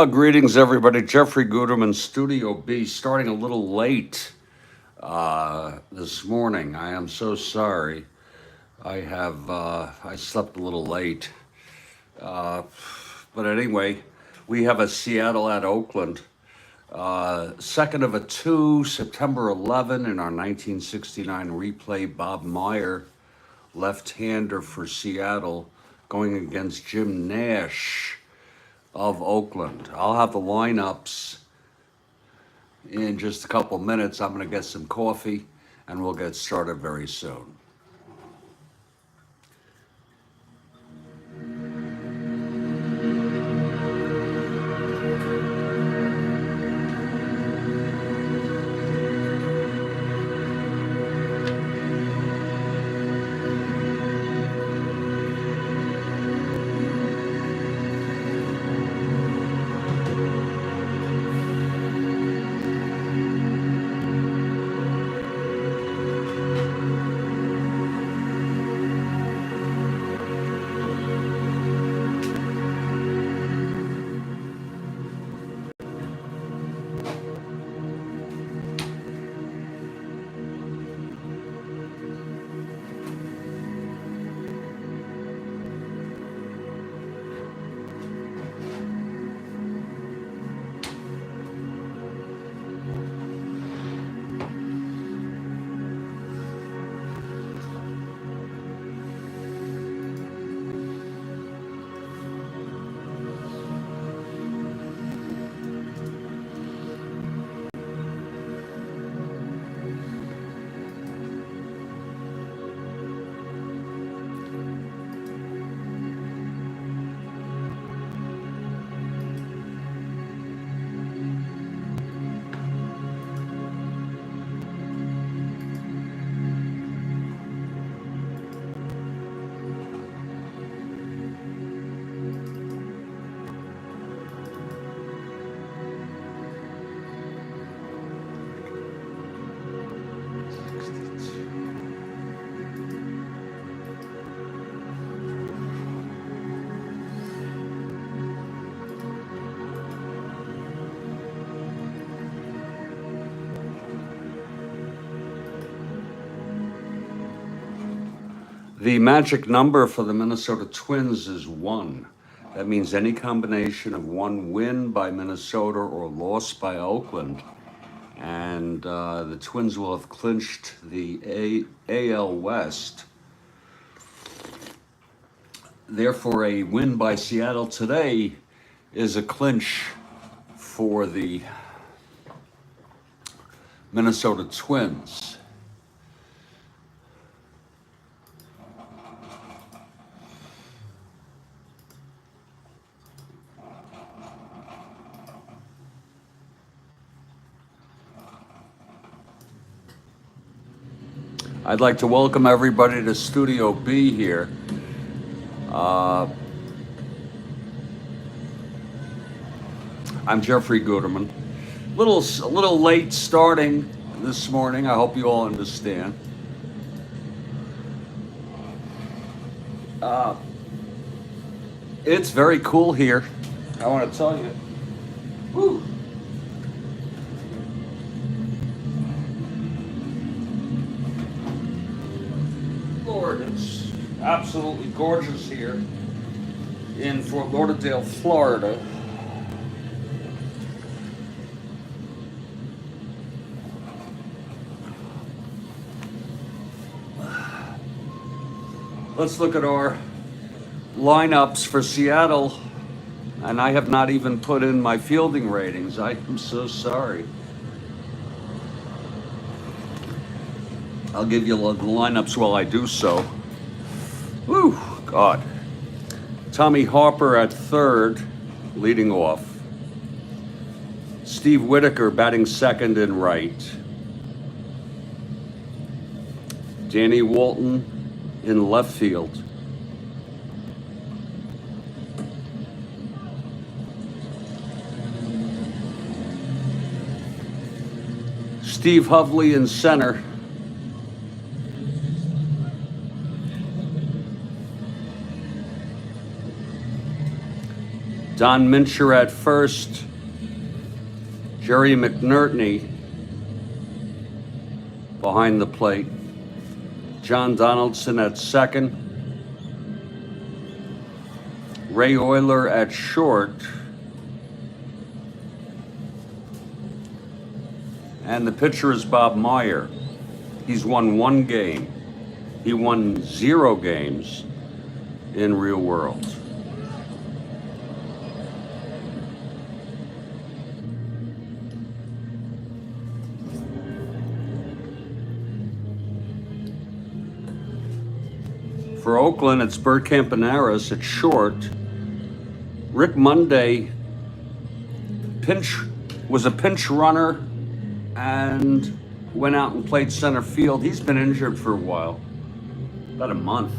Greetings, everybody. Jeffrey Guterman, Studio B, starting a little late this morning. I am so sorry. I slept a little late. Uh, but anyway, we have a Seattle at Oakland. Second of a two, September 11 in our 1969 replay. Bob Meyer, left-hander for Seattle, going against Jim Nash of Oakland. I'll have the lineups in just a couple minutes. I'm going to get some coffee and we'll get started very soon. The magic number for the Minnesota Twins is 1. That means any combination of one win by Minnesota or loss by Oakland, and the Twins will have clinched the AL West. Therefore, a win by Seattle today is a clinch for the Minnesota Twins. I'd like to welcome everybody to Studio B here. I'm Jeffrey Guterman. A little late starting this morning. I hope you all understand. It's very cool here. I want to tell you. Woo. Lord, it's absolutely gorgeous here in Fort Lauderdale, Florida. Let's look at our lineups for Seattle, and I have not even put in my fielding ratings. I am so sorry. I'll give you the lineups while I do so. Whew, God. Tommy Harper at third, leading off. Steve Whitaker batting second and right. Danny Walton in left field. Steve Hovley in center. Don Mincher at first. Jerry McNerney behind the plate. John Donaldson at second. Ray Euler at short. And the pitcher is Bob Meyer. He's won 1 game. He won 0 games in real world. For Oakland, it's Bert Campaneris at short. Rick Monday was a pinch runner and went out and played center field. He's been injured for a while, about a month.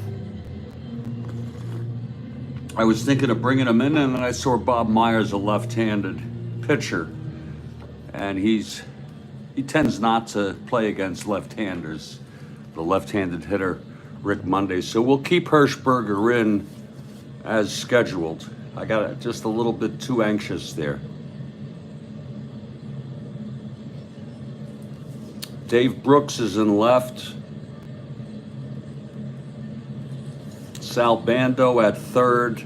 I was thinking of bringing him in, and then I saw Bob Myers, a left-handed pitcher, and he tends not to play against left-handers, the left-handed hitter, Rick Monday. So we'll keep Hirschberger in as scheduled. I got just a little bit too anxious there. Dave Brooks is in left. Sal Bando at third.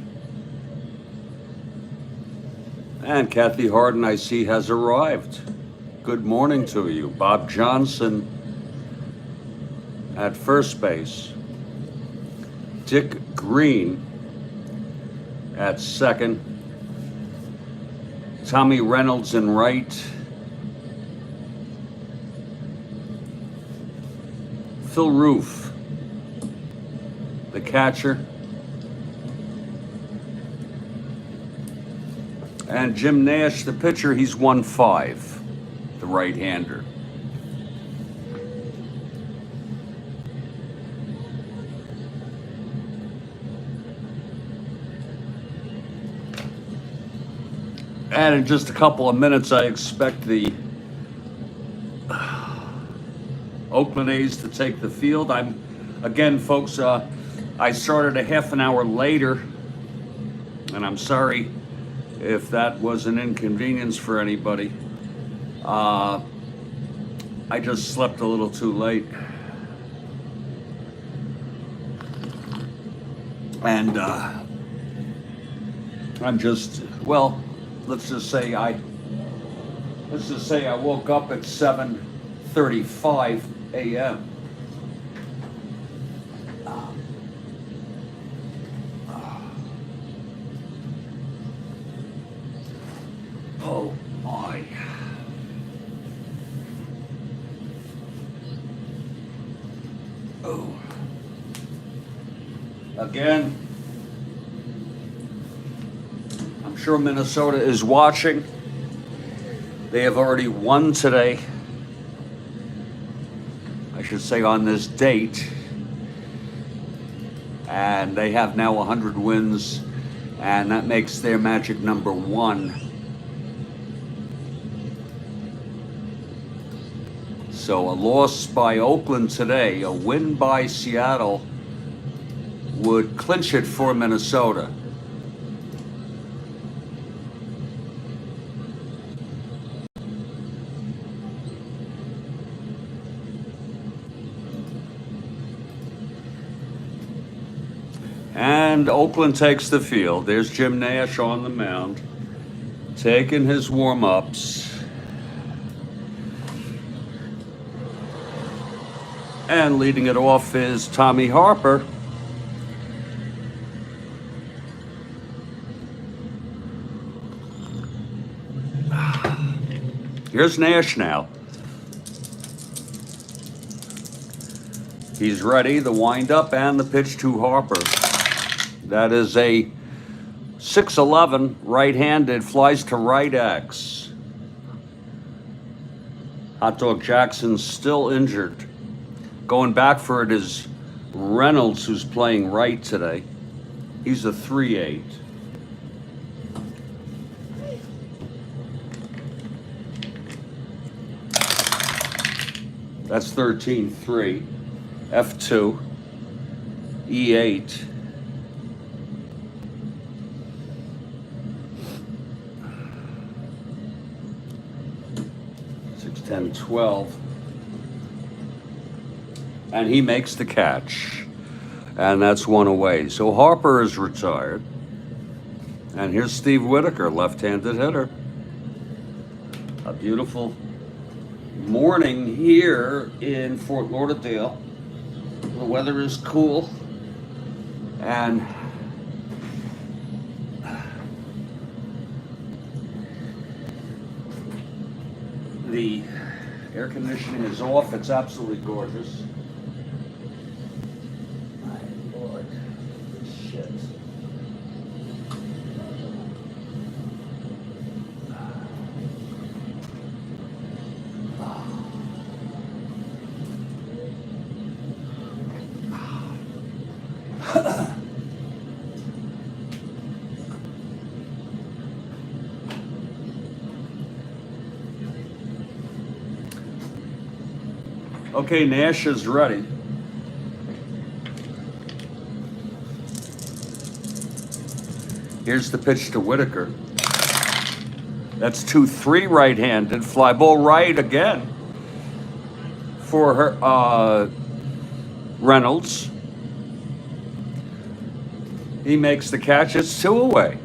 And Kathy Harden, I see, has arrived. Good morning to you. Bob Johnson at first base. Dick Green at second. Tommy Reynolds in right. Phil Roof, the catcher. And Jim Nash, the pitcher, he's 1-5, the right-hander. And in just a couple of minutes, I expect the Oakland A's to take the field. Again, folks, I started a half an hour later, and I'm sorry if that was an inconvenience for anybody. I just slept a little too late. And I'm just, well, let's just say I woke up at 7:35 a.m. Oh my. Oh. Again, I'm sure Minnesota is watching. They have already won today. I should say on this date. And they have now 100 wins, and that makes their magic number 1. So a loss by Oakland today, a win by Seattle would clinch it for Minnesota. And Oakland takes the field. There's Jim Nash on the mound, taking his warm-ups. And leading it off is Tommy Harper. Here's Nash now. He's ready, the windup and the pitch to Harper. That is a 6-11 right-handed, flies to right X. Hot Dog Jackson's still injured. Going back for it is Reynolds, who's playing right today. He's a 3-8. That's 13-3. F2. E8. 10, 12. And he makes the catch. And that's one away. So Harper is retired. And here's Steve Whitaker, left-handed hitter. A beautiful morning here in Fort Lauderdale. The weather is cool. And the air conditioning is off. It's absolutely gorgeous. My Lord, this shit. Okay, Nash is ready. Here's the pitch to Whitaker. That's 2-3 right-handed. Fly ball right again for her, Reynolds. He makes the catch. It's 2 away.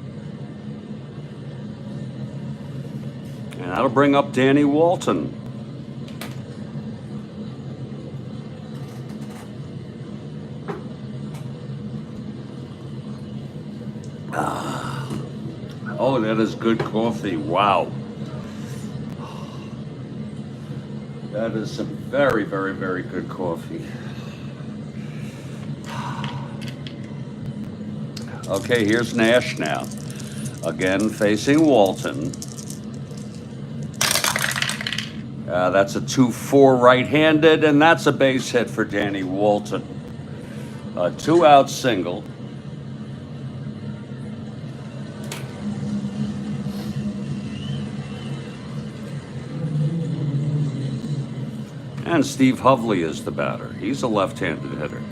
And that'll bring up Danny Walton. Oh, that is good coffee. Wow. That is some very, very, very good coffee. Okay, here's Nash now. Again, facing Walton. That's a 2-4 right-handed, and that's a base hit for Danny Walton. A 2-out single. And Steve Hovley is the batter. He's a left-handed hitter.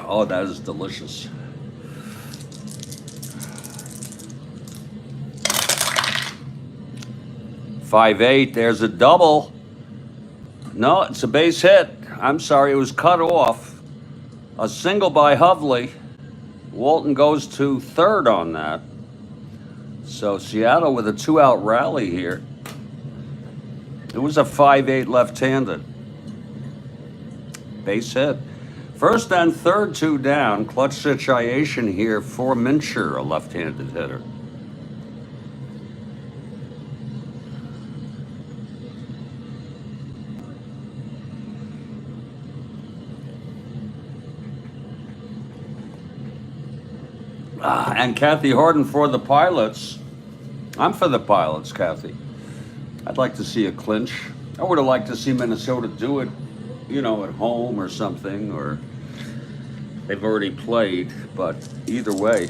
Oh, that is delicious. .58, there's a double. No, it's a base hit. I'm sorry, it was cut off. A single by Hovley. Walton goes to third on that. So Seattle with a 2-out rally here. It was a 5-8 left-handed. Base hit. First and third, 2 down. Clutch situation here for Meyer, a left-handed hitter. And Kathy Harden for the Pilots. I'm for the Pilots, Kathy. I'd like to see a clinch. I would have liked to see Minnesota do it, you know, at home or something, or they've already played, but either way.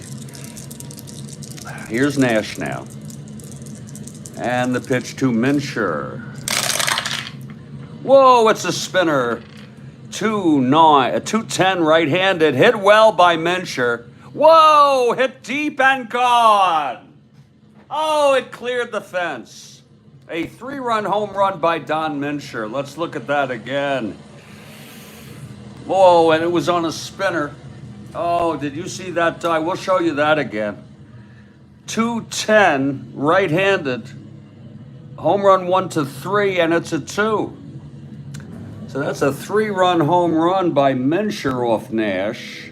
Here's Nash now. And the pitch to Meyer. Whoa, it's a spinner. 2-10 right-handed, hit well by Meyer. Whoa, hit deep and gone. Oh, it cleared the fence. A 3-run home run by Don Meyer. Let's look at that again. Whoa, and it was on a spinner. Oh, did you see that die? We'll show you that again. 2-10, right-handed. Home run 1-3, and it's a 2. So that's a 3-run home run by Meyer off Nash.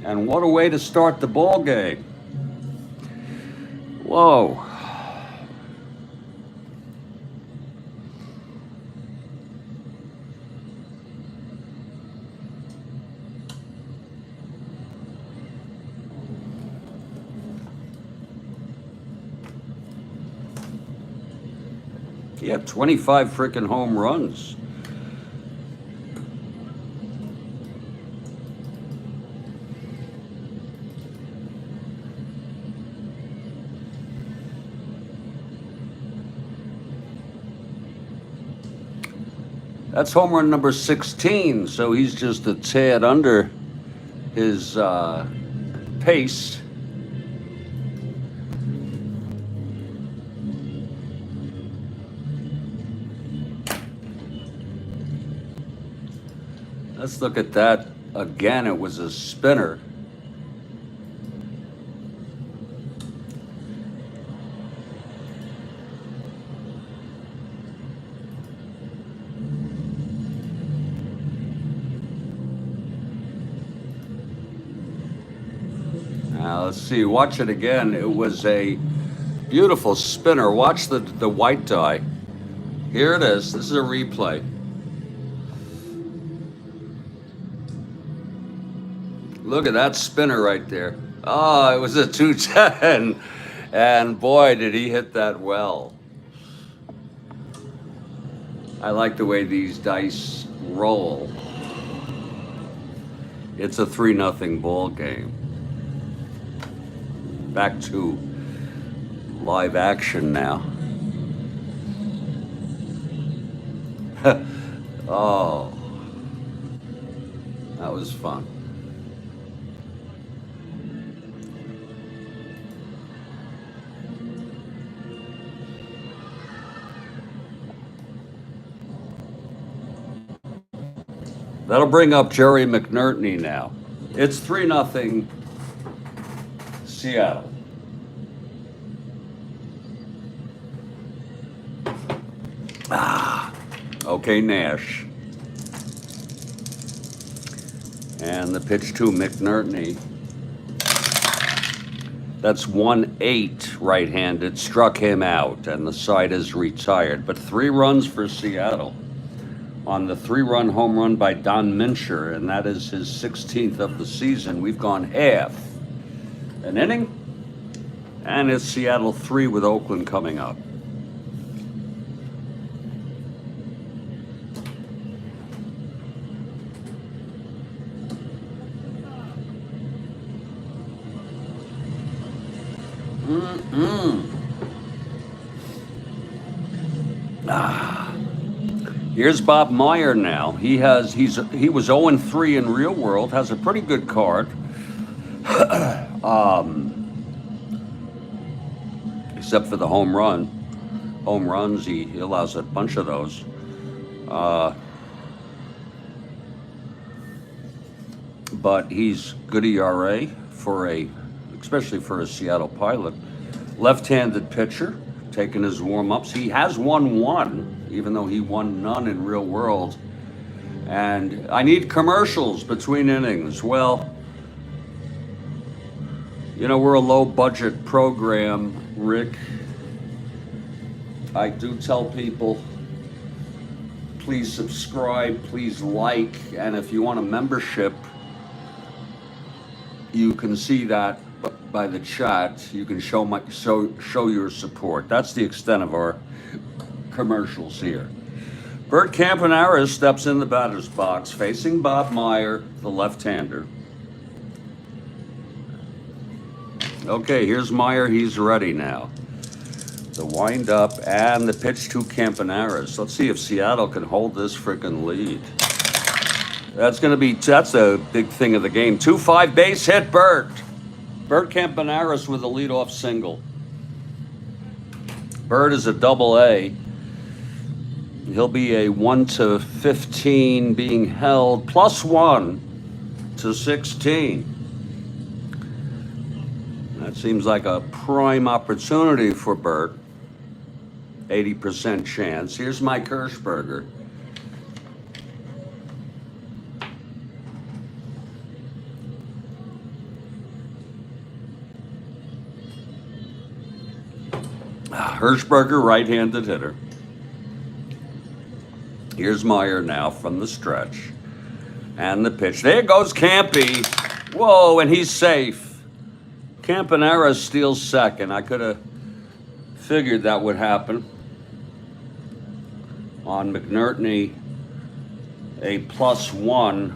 And what a way to start the ball game. Whoa. He had 25 freaking home runs. That's home run number 16, so he's just a tad under his pace. Let's look at that again. It was a spinner. Now let's see, watch it again. It was a beautiful spinner. Watch the white die. Here it is. This is a replay. Look at that spinner right there. Oh, it was a 210. And boy, did he hit that well. I like the way these dice roll. It's a 3-0 ball game. Back to live action now. Oh, that was fun. That'll bring up Jerry McNertney now. It's 3-0 Seattle. Okay, Nash. And the pitch to McNertney. That's 1-8 right-handed, struck him out, and the side is retired. But 3 runs for Seattle on the 3-run home run by Don Mincher, and that is his 16th of the season. We've gone half an inning, and it's Seattle 3 with Oakland coming up. Here's Bob Meyer now. He was 0-3 in real world, has a pretty good card. Except for the home run. Home runs, he allows a bunch of those. But he's good ERA especially for a Seattle Pilot. Left-handed pitcher, taking his warm-ups. He has won 1, even though he won none in real world. And I need commercials between innings. Well, you know, we're a low-budget program, Rick. I do tell people, please subscribe, please like, and if you want a membership, you can see that by the chat. You can show your support. That's the extent of our commercials here. Bert Campaneris steps in the batter's box, facing Bob Meyer, the left-hander. Okay, here's Meyer. He's ready now. The wind-up and the pitch to Campaneris. Let's see if Seattle can hold this freaking lead. That's a big thing of the game. 2-5 base hit, Bert. Bert Campaneris with a leadoff single. Bert is a AA. He'll be a 1-15 being held, +1 to 16. That seems like a prime opportunity for Bert. 80% chance. Here's Mike Hirschberger. Hirschberger, right-handed hitter. Here's Meyer now from the stretch. And the pitch. There goes Campy. Whoa, and he's safe. Campaneris steals second. I could have figured that would happen. On McNertney, a +1.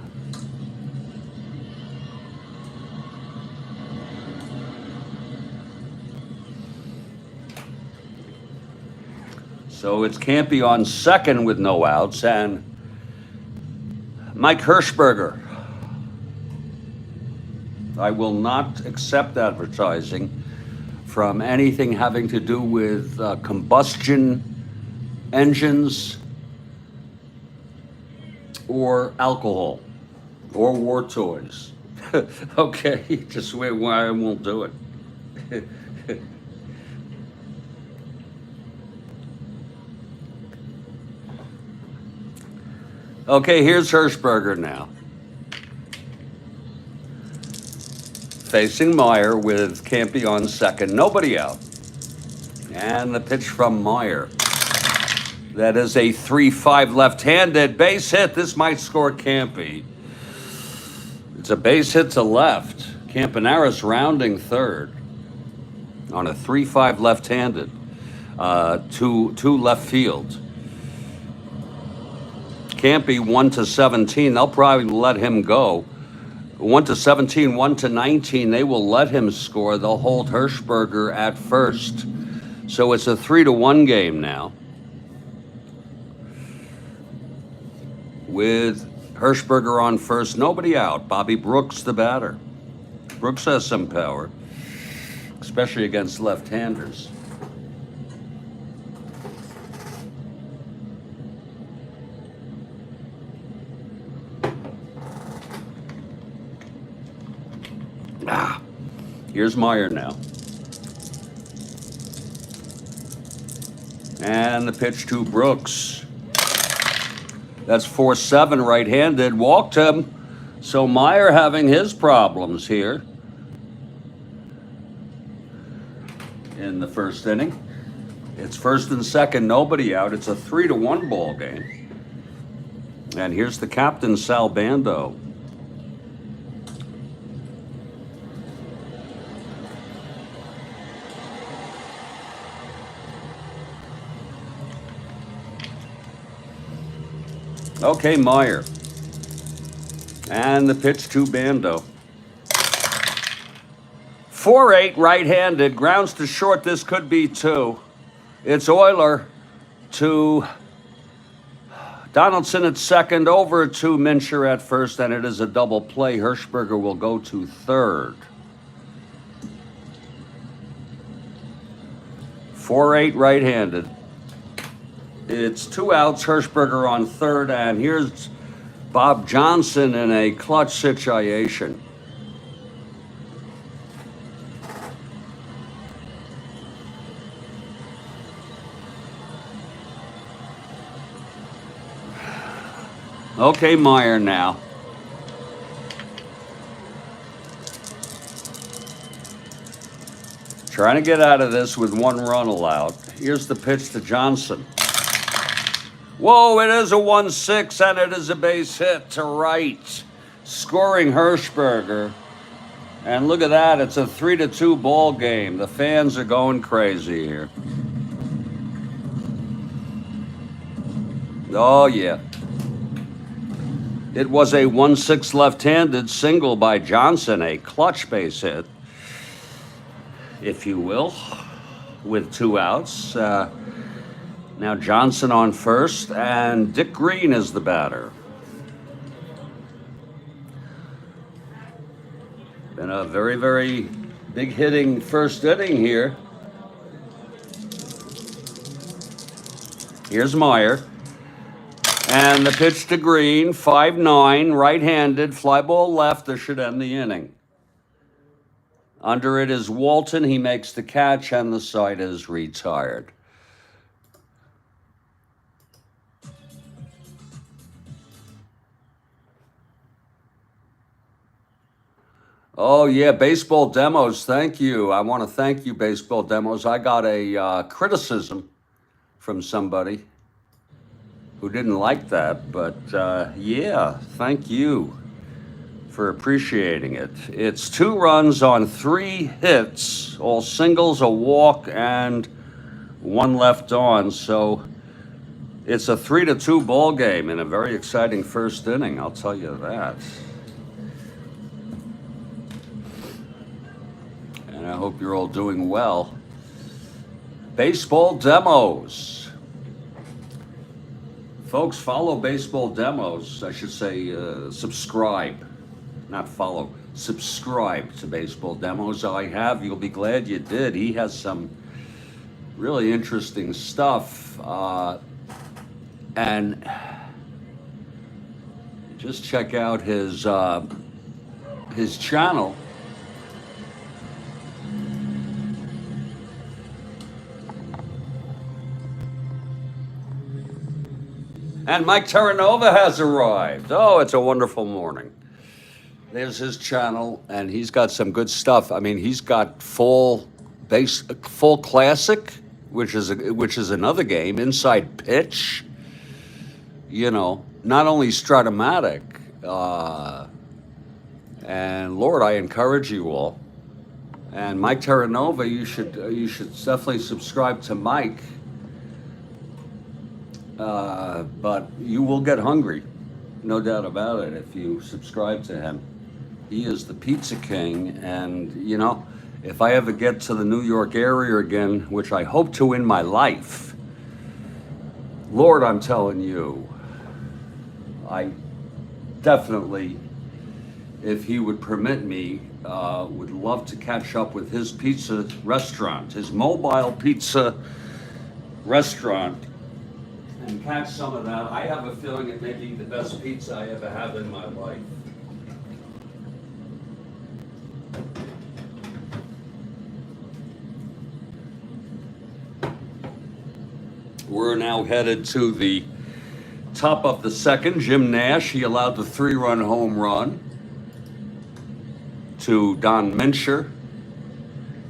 So it's Campy on second with no outs, and Mike Hirschberger. I will not accept advertising from anything having to do with combustion engines or alcohol or war toys. Okay, just wait, why I won't do it. Okay, here's Hirschberger now. Facing Meyer with Campy on second, nobody out. And the pitch from Meyer. That is a 3-5 left-handed base hit. This might score Campy. It's a base hit to left. Campanaris rounding third on a 3-5 left-handed to left field. Campy 1-17. They'll probably let him go. 1-17, 1-19. They will let him score. They'll hold Hirschberger at first. So it's a 3-1 game now, with Hirschberger on first, nobody out. Bobby Brooks, the batter. Brooks has some power, especially against left-handers. Here's Meyer now. And the pitch to Brooks. That's 4-7 right-handed. Walked him. So Meyer having his problems here in the first inning. It's first and second, nobody out. It's a 3-1 ball game. And here's the captain, Sal Bando. Okay, Meyer. And the pitch to Bando. 4-8 right-handed, grounds to short. This could be two. It's Euler to Donaldson at second, over to Mincher at first, and it is a double play. Hirschberger will go to third. 4-8 right-handed. It's two outs, Hirschberger on third, and here's Bob Johnson in a clutch situation. Okay, Meyer now. Trying to get out of this with one run allowed. Here's the pitch to Johnson. Whoa, it is a 1-6, and it is a base hit to right, scoring Hirschberger. And look at that, it's a 3-2 ball game. The fans are going crazy here. Oh, yeah. It was a 1-6 left-handed single by Johnson, a clutch base hit, if you will, with two outs. Now Johnson on first, and Dick Green is the batter. Been a very, very big hitting first inning here. Here's Meyer. And the pitch to Green, 5-9, right-handed, fly ball left. This should end the inning. Under it is Walton. He makes the catch, and the side is retired. Oh, yeah, Baseball Demos, thank you. I want to thank you, Baseball Demos. I got a criticism from somebody who didn't like that, but yeah, thank you for appreciating it. It's 2 runs on 3 hits, all singles, a walk, and 1 left on. So it's a 3-2 ball game in a very exciting first inning, I'll tell you that. And I hope you're all doing well. Baseball Demos. Folks, follow Baseball Demos. I should say subscribe, not follow. Subscribe to Baseball Demos. I have. You'll be glad you did. He has some really interesting stuff. And just check out his channel. And Mike Terranova has arrived. Oh, it's a wonderful morning. There's his channel, and he's got some good stuff. I mean, he's got full classic, which is another game, inside pitch. You know, not only Strat-O-Matic, and Lord, I encourage you all. And Mike Terranova, you should definitely subscribe to Mike. But you will get hungry, no doubt about it, if you subscribe to him. He is the Pizza King, and you know, if I ever get to the New York area again, which I hope to in my life, Lord, I'm telling you, I definitely, if he would permit me, would love to catch up with his pizza restaurant, his mobile pizza restaurant, and catch some of that. I have a feeling it may be the best pizza I ever have in my life. We're now headed to the top of the second. Jim Nash, he allowed the 3-run home run to Don Mincher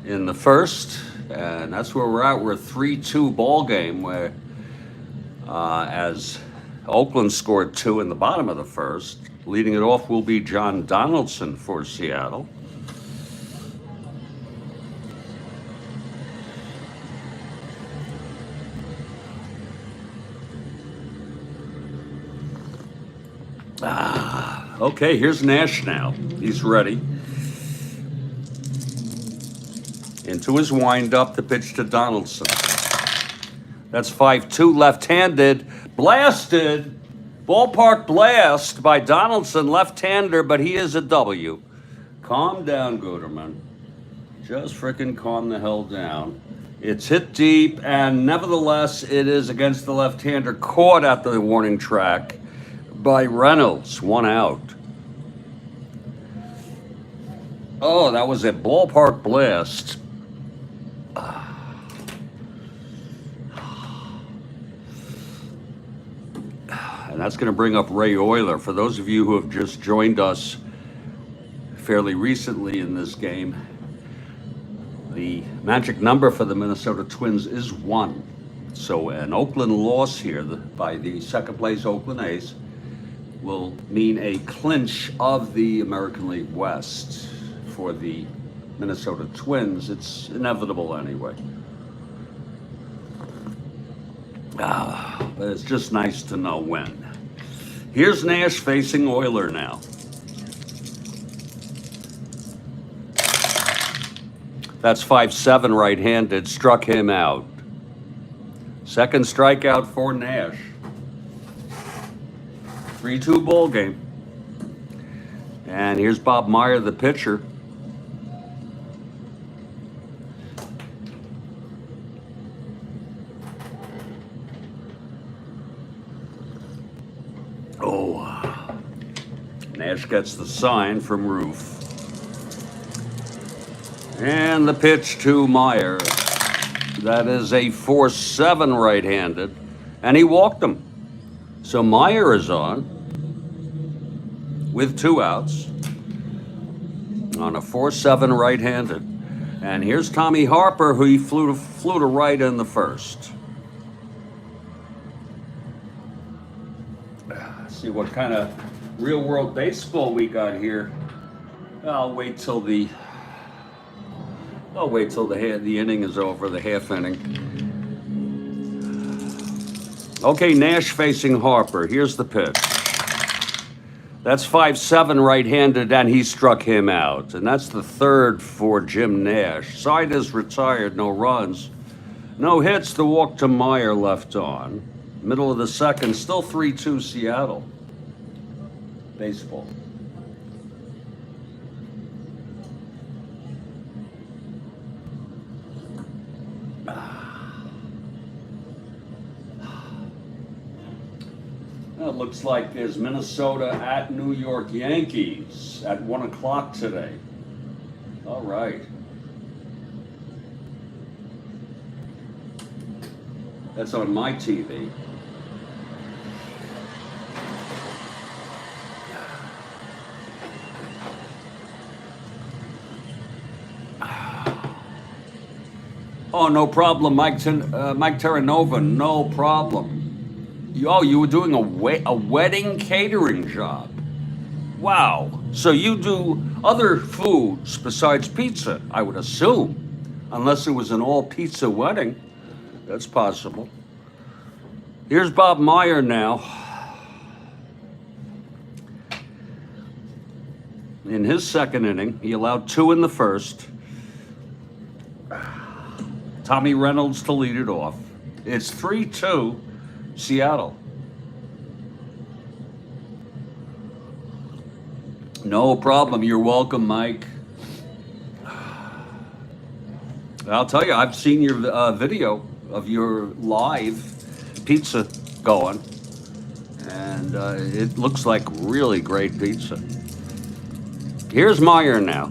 in the first, and that's where we're at. We're a 3-2 ball game where as Oakland scored 2 in the bottom of the first. Leading it off will be John Donaldson for Seattle. Okay, here's Nash now. He's ready. Into his windup, the pitch to Donaldson. That's 5-2, left-handed, blasted, ballpark blast by Donaldson, left-hander, but he is a W. Calm down, Gooderman. Just frickin' calm the hell down. It's hit deep, and nevertheless, it is against the left-hander, caught at the warning track by Reynolds, 1 out. Oh, that was a ballpark blast. And that's going to bring up Ray Euler. For those of you who have just joined us fairly recently in this game, the magic number for the Minnesota Twins is 1. So an Oakland loss here by the second place Oakland A's will mean a clinch of the American League West for the Minnesota Twins. It's inevitable anyway. But it's just nice to know when. Here's Nash facing Euler now. That's 5-7 right-handed, struck him out. Second strikeout for Nash. 3-2 ball game. And here's Bob Meyer, the pitcher. Oh, Nash gets the sign from Roof. And the pitch to Meyer. That is a 4-7 right-handed, and he walked him. So Meyer is on with 2 outs on a 4-7 right-handed. And here's Tommy Harper, who he flew to right in the first. See what kind of real-world baseball we got here. I'll wait till the inning is over, the half inning. Okay, Nash facing Harper. Here's the pitch. That's 5-7 right-handed, and he struck him out. And that's the third for Jim Nash. Side is retired, no runs. No hits, the walk to Meyer left on. Middle of the second, still 3-2 Seattle. Baseball. It looks like there's Minnesota at New York Yankees at 1 o'clock today. All right. That's on my TV. Oh, no problem, Mike Terranova, no problem. You were doing a wedding catering job. Wow. So you do other foods besides pizza, I would assume, unless it was an all-pizza wedding. That's possible. Here's Bob Meyer now. In his second inning, he allowed 2 in the first. Tommy Reynolds to lead it off. It's 3-2 Seattle. No problem. You're welcome, Mike. I'll tell you, I've seen your video of your live pizza going, and it looks like really great pizza. Here's Meyer now.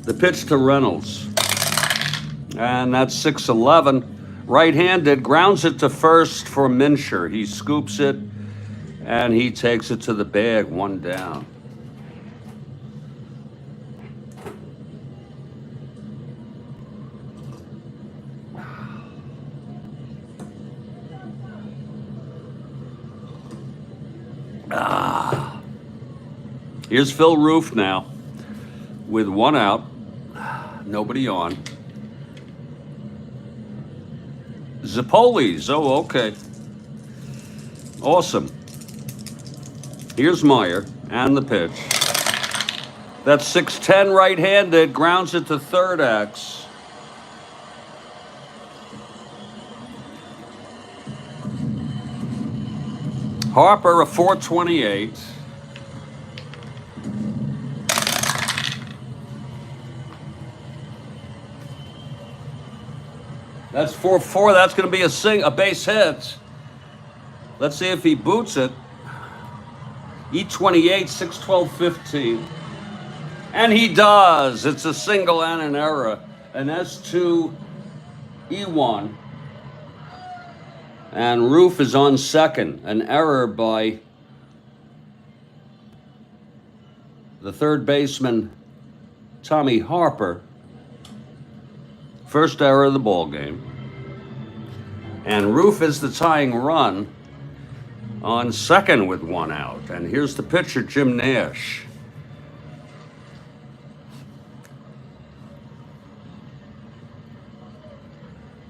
The pitch to Reynolds. And that's 6-11. Right-handed, grounds it to first for Minshew. He scoops it, and he takes it to the bag, 1 down. Here's Phil Roof now with 1 out, nobody on. Zappoli's, oh, okay. Awesome. Here's Meyer and the pitch. That's 6-10 right-handed, grounds it to third X. Harper, a 428. That's 4-4. That's going to be a base hit. Let's see if he boots it. E28, 6-12, 15. And he does. It's a single and an error. And that's to E1. And Roof is on second. An error by the third baseman, Tommy Harper. First error of the ball game. And Roof is the tying run on second with 1 out. And here's the pitcher, Jim Nash.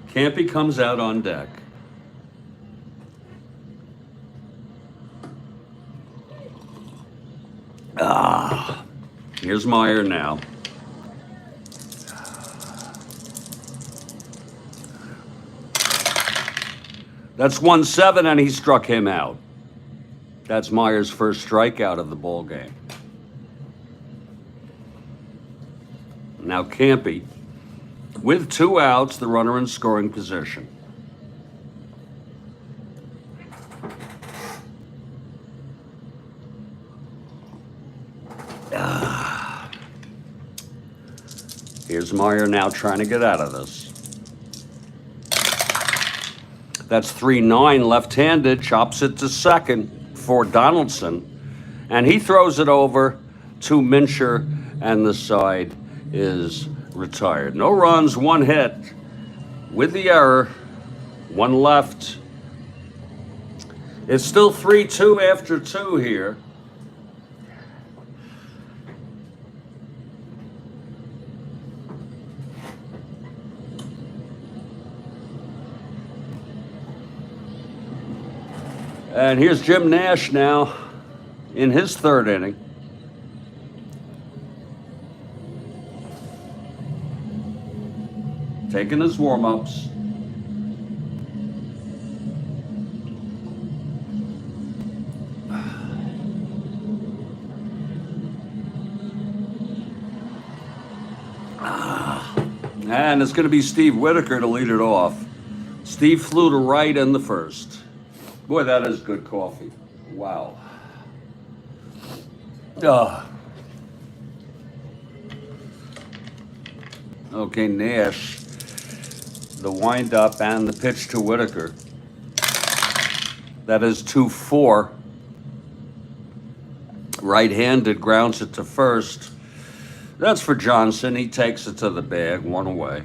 Campy comes out on deck. Here's Meyer now. That's 1-7, and he struck him out. That's Meyer's first strikeout of the ball game. Now Campy, with 2 outs, the runner in scoring position. Here's Meyer now trying to get out of this. That's 3-9 left-handed, chops it to second for Donaldson. And he throws it over to Minshew, and the side is retired. No runs, 1 hit with the error, 1 left. It's still 3-2 after 2 here. And here's Jim Nash now in his third inning. Taking his warm-ups. And it's going to be Steve Whitaker to lead it off. Steve flew to right in the first. Boy, that is good coffee. Wow. Okay, Nash, the windup and the pitch to Whitaker. That is 2-4. Right-handed, grounds it to first. That's for Johnson. He takes it to the bag, one away.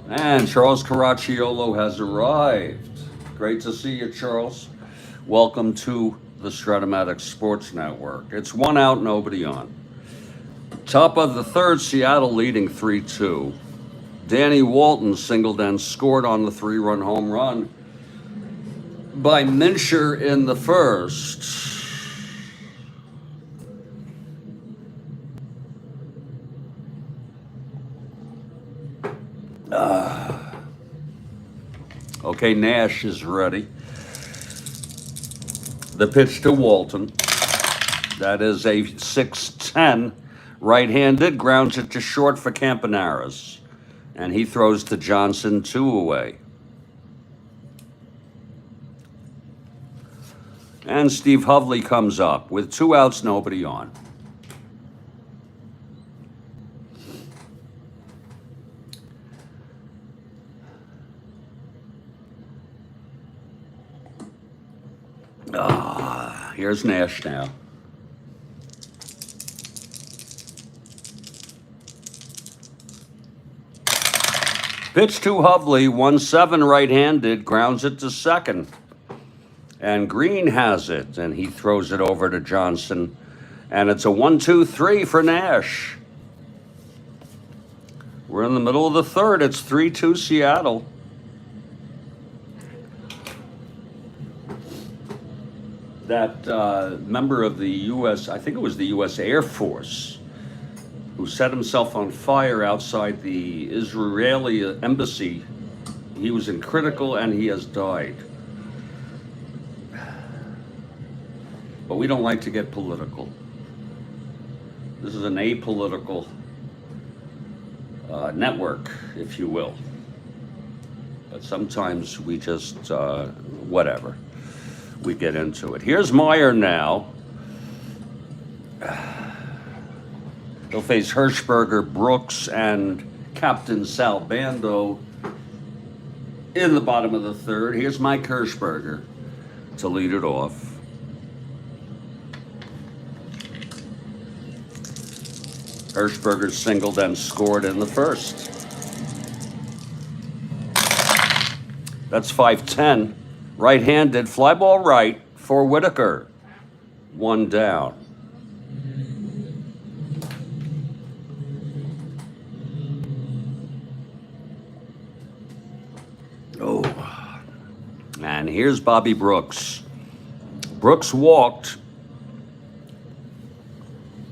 And Charles Caracciolo has arrived. Great to see you, Charles. Welcome to the Strat-O-Matic Sports Network. It's one out, nobody on. Top of the third, Seattle leading 3-2. Danny Walton singled and scored on the 3-run home run by Meyer in the first. Okay, Nash is ready. The pitch to Walton. That is a 6-10. Right-handed, grounds it to short for Campanaris. And he throws to Johnson, 2 away. And Steve Hovley comes up with 2 outs, nobody on. Here's Nash now. Pitch to Hovley, 1-7 right-handed, grounds it to second. And Green has it, and he throws it over to Johnson. And it's a 1-2-3 for Nash. We're in the middle of the third. It's 3-2 Seattle. That member of the U.S., I think it was the U.S. Air Force, who set himself on fire outside the Israeli embassy. He was in critical and he has died. But we don't like to get political. This is an apolitical network, if you will. But sometimes we just, whatever. We get into it. Here's Meyer now. He'll face Hirschberger, Brooks, and Captain Sal Bando in the bottom of the third. Here's Mike Hirschberger to lead it off. Hirschberger singled and scored in the first. That's 5-10. Right-handed, fly ball right for Whitaker. 1 down. Oh. And here's Bobby Brooks. Brooks walked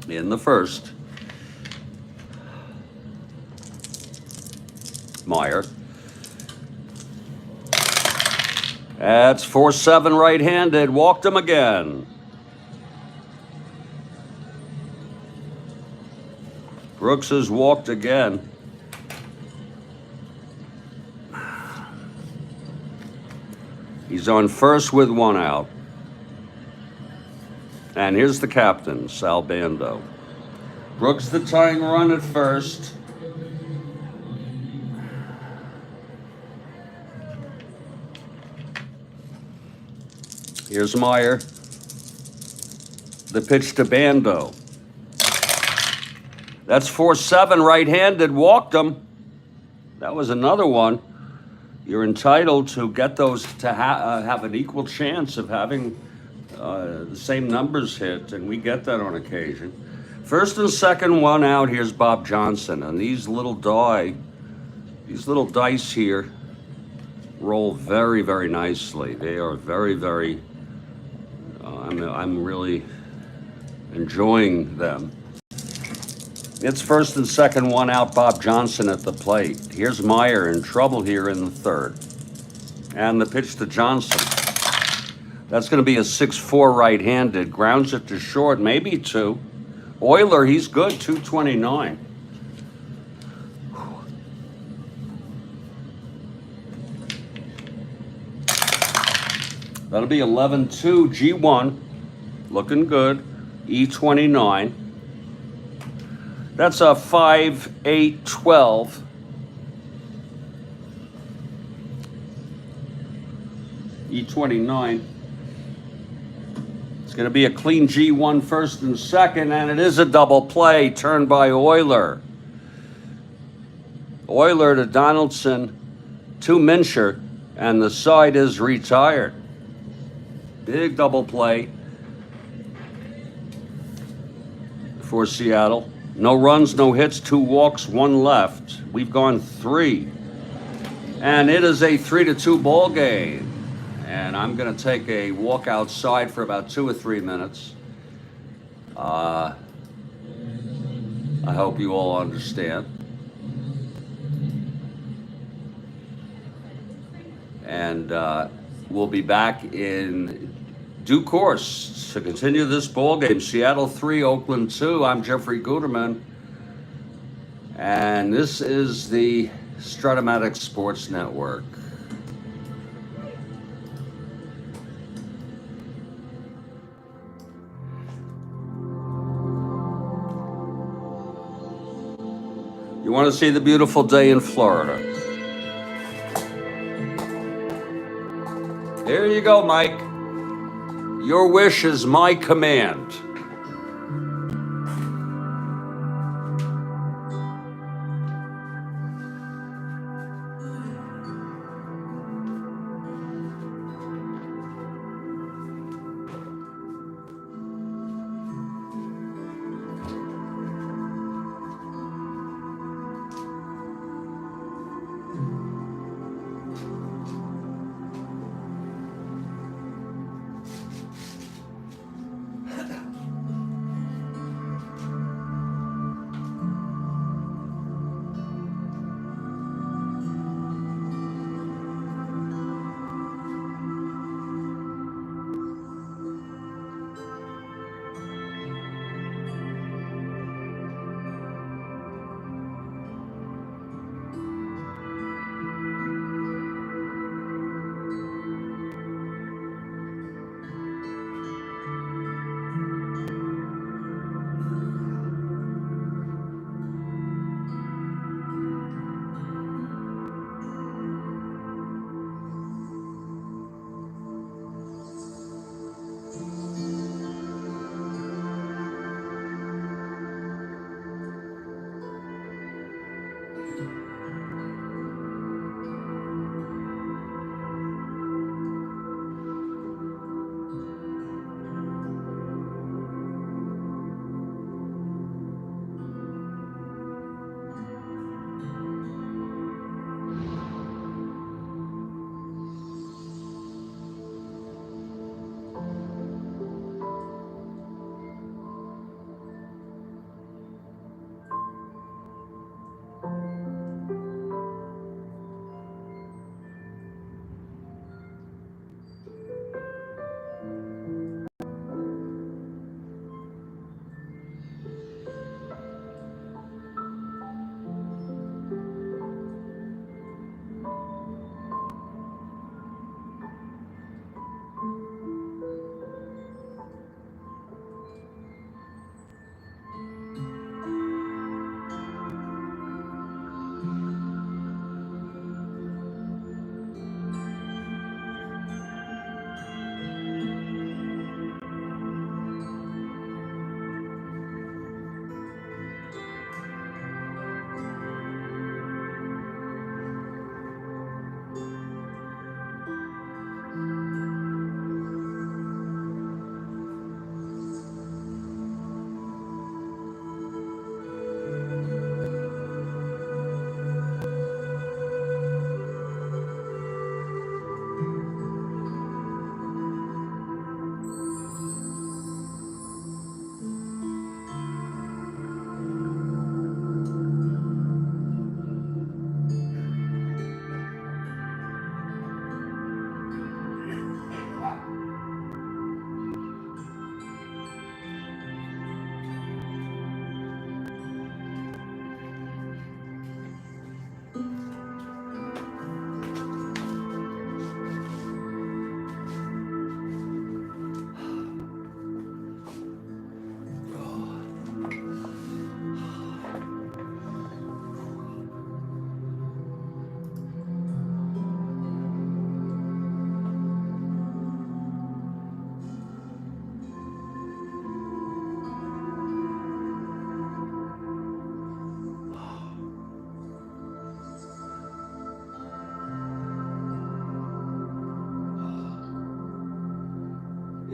in the first. Meyer. That's 4-7 right-handed. Walked him again. Brooks has walked again. He's on first with 1 out. And here's the captain, Sal Bando. Brooks the tying run at first. Here's Meyer. The pitch to Bando. That's 4-7 right-handed. Walked him. That was another one. You're entitled to get those to have an equal chance of having the same numbers hit, and we get that on occasion. First and second, 1 out. Here's Bob Johnson, and these little dice here roll very, very nicely. They are very, very. I'm really enjoying them. It's first and second, 1 out, Bob Johnson at the plate. Here's Meyer in trouble here in the third. And the pitch to Johnson. That's going to be a 6-4 right-handed. Grounds it to short, maybe 2. Euler, he's good, 229. That'll be 11-2 G1. Looking good. E29. That's a 5-8-12. E29. It's going to be a clean G1 first and second, and it is a double play turned by Euler. Euler to Donaldson to Minsher, and the side is retired. Big double play for Seattle. No runs, no hits, 2 walks, 1 left. We've gone 3. And it is a 3-2 ball game. And I'm going to take a walk outside for about 2 or 3 minutes. I hope you all understand. And we'll be back in due course to continue this ball game. Seattle 3, Oakland 2. I'm Jeffrey Guterman, and this is the Strat-O-Matic Sports Network. You want to see the beautiful day in Florida? There you go, Mike. Your wish is my command.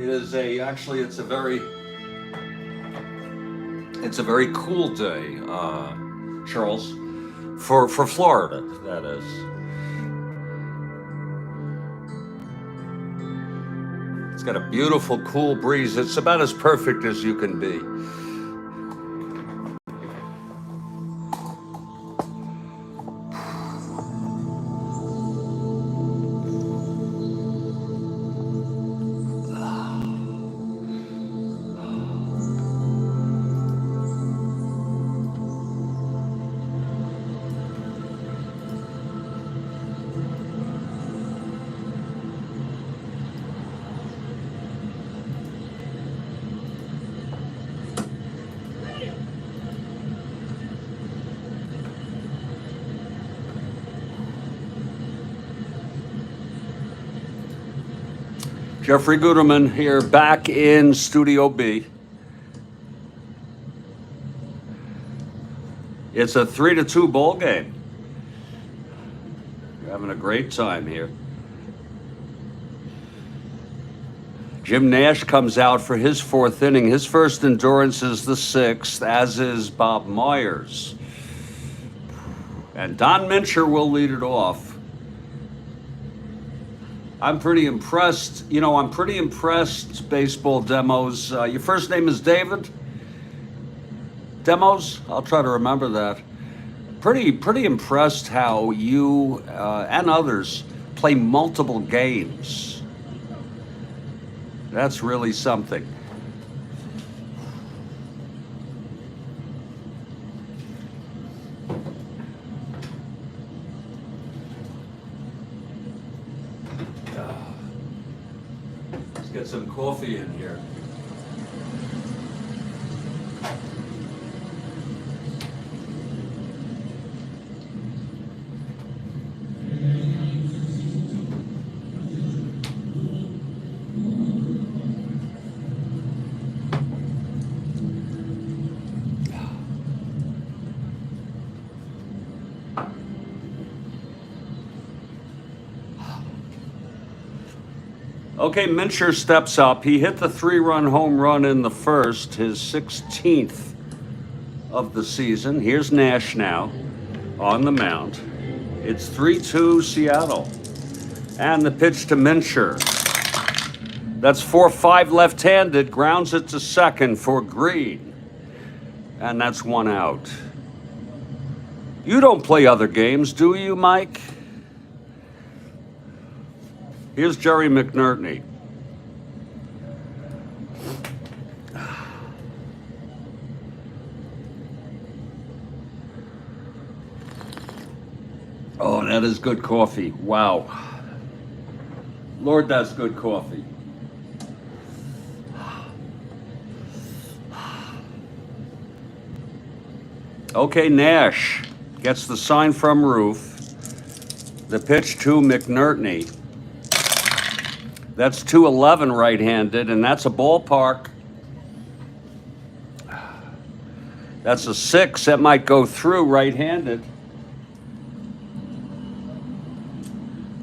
It is actually, it's a very cool day, Charles, for Florida, that is. It's got a beautiful, cool breeze. It's about as perfect as you can be. Jeffrey Guterman here, back in Studio B. It's a 3-2 ball game. We're having a great time here. Jim Nash comes out for his fourth inning. His first endurance is the sixth, as is Bob Meyer's. And Don Mincher will lead it off. I'm pretty impressed. You know, I'm pretty impressed, Baseball Demos. Your first name is David? Demos? I'll try to remember that. Pretty impressed how you and others play multiple games. That's really something. Get some coffee in here. Okay, Mincher steps up. He hit the 3-run home run in the first, his 16th of the season. Here's Nash now on the mound. It's 3-2 Seattle. And the pitch to Mincher. That's 4-5 left-handed, grounds it to second for Green. And that's one out. You don't play other games, do you, Mike? Here's Jerry McNerney. Oh, that is good coffee. Wow. Lord, that's good coffee. Okay, Nash gets the sign from Roof. The pitch to McNerney. That's 211 right-handed, and that's a ballpark. That's a 6. That might go through right-handed.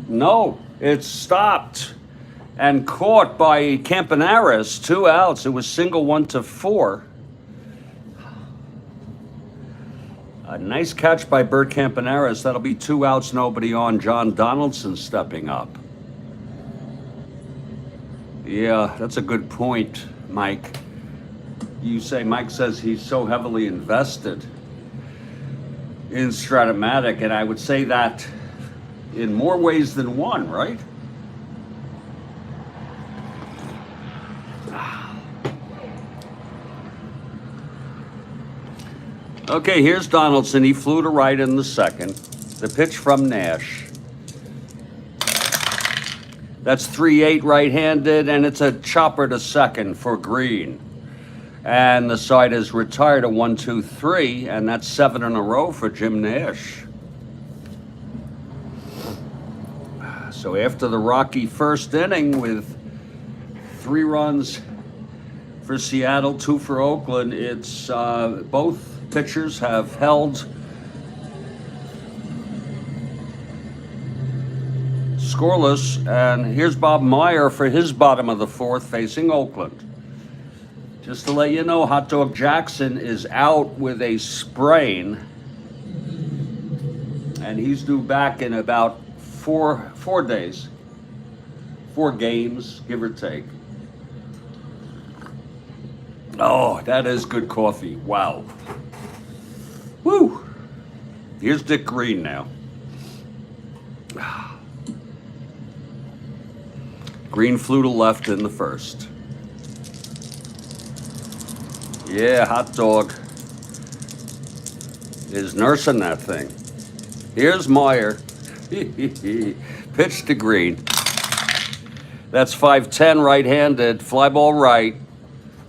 No, it's stopped and caught by Campaneris. 2 outs. It was single 1-4. A nice catch by Bert Campaneris. That'll be 2 outs, nobody on. John Donaldson stepping up. Yeah, that's a good point, Mike. You say, Mike says he's so heavily invested in Strat-O-Matic, and I would say that in more ways than one, right? Okay, here's Donaldson. He flew to right in the second. The pitch from Nash. That's 3-8 right-handed, and it's a chopper to second for Green. And the side is retired a 1-2-3, and that's 7 in a row for Jim Nash. So after the rocky first inning with 3 runs for Seattle, 2 for Oakland, it's both pitchers have held scoreless. And here's Bob Meyer for his bottom of the fourth facing Oakland. Just to let you know, Hot Dog Jackson is out with a sprain. And he's due back in about four days. 4 games, give or take. Oh, that is good coffee. Wow. Woo. Here's Dick Green now. Green flew to left in the first. Yeah, Hot Dog is nursing that thing. Here's Meyer. Pitch to Green. That's 5-10 right-handed. Fly ball right.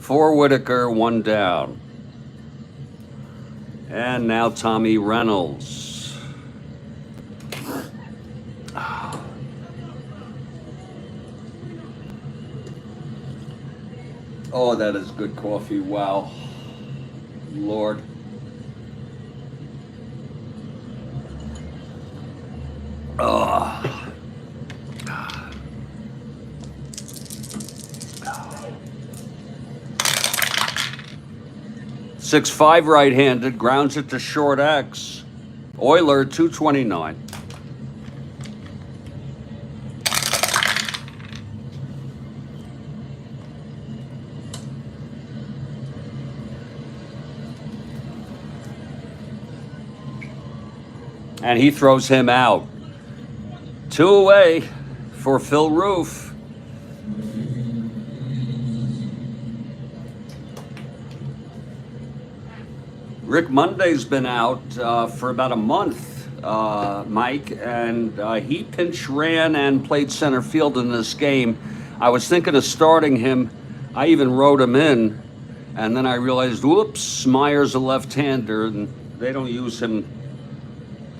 4 Whitaker, 1 down. And now Tommy Reynolds. Oh, that is good coffee. Wow. Lord. Oh. 6-5 right-handed, grounds it to short X. Euler, 229. And he throws him out. 2 away for Phil Roof. Rick Monday's been out for about a month, Mike, and he pinch ran and played center field in this game. I was thinking of starting him. I even wrote him in, and then I realized, whoops, Meyer's a left-hander, and they don't use him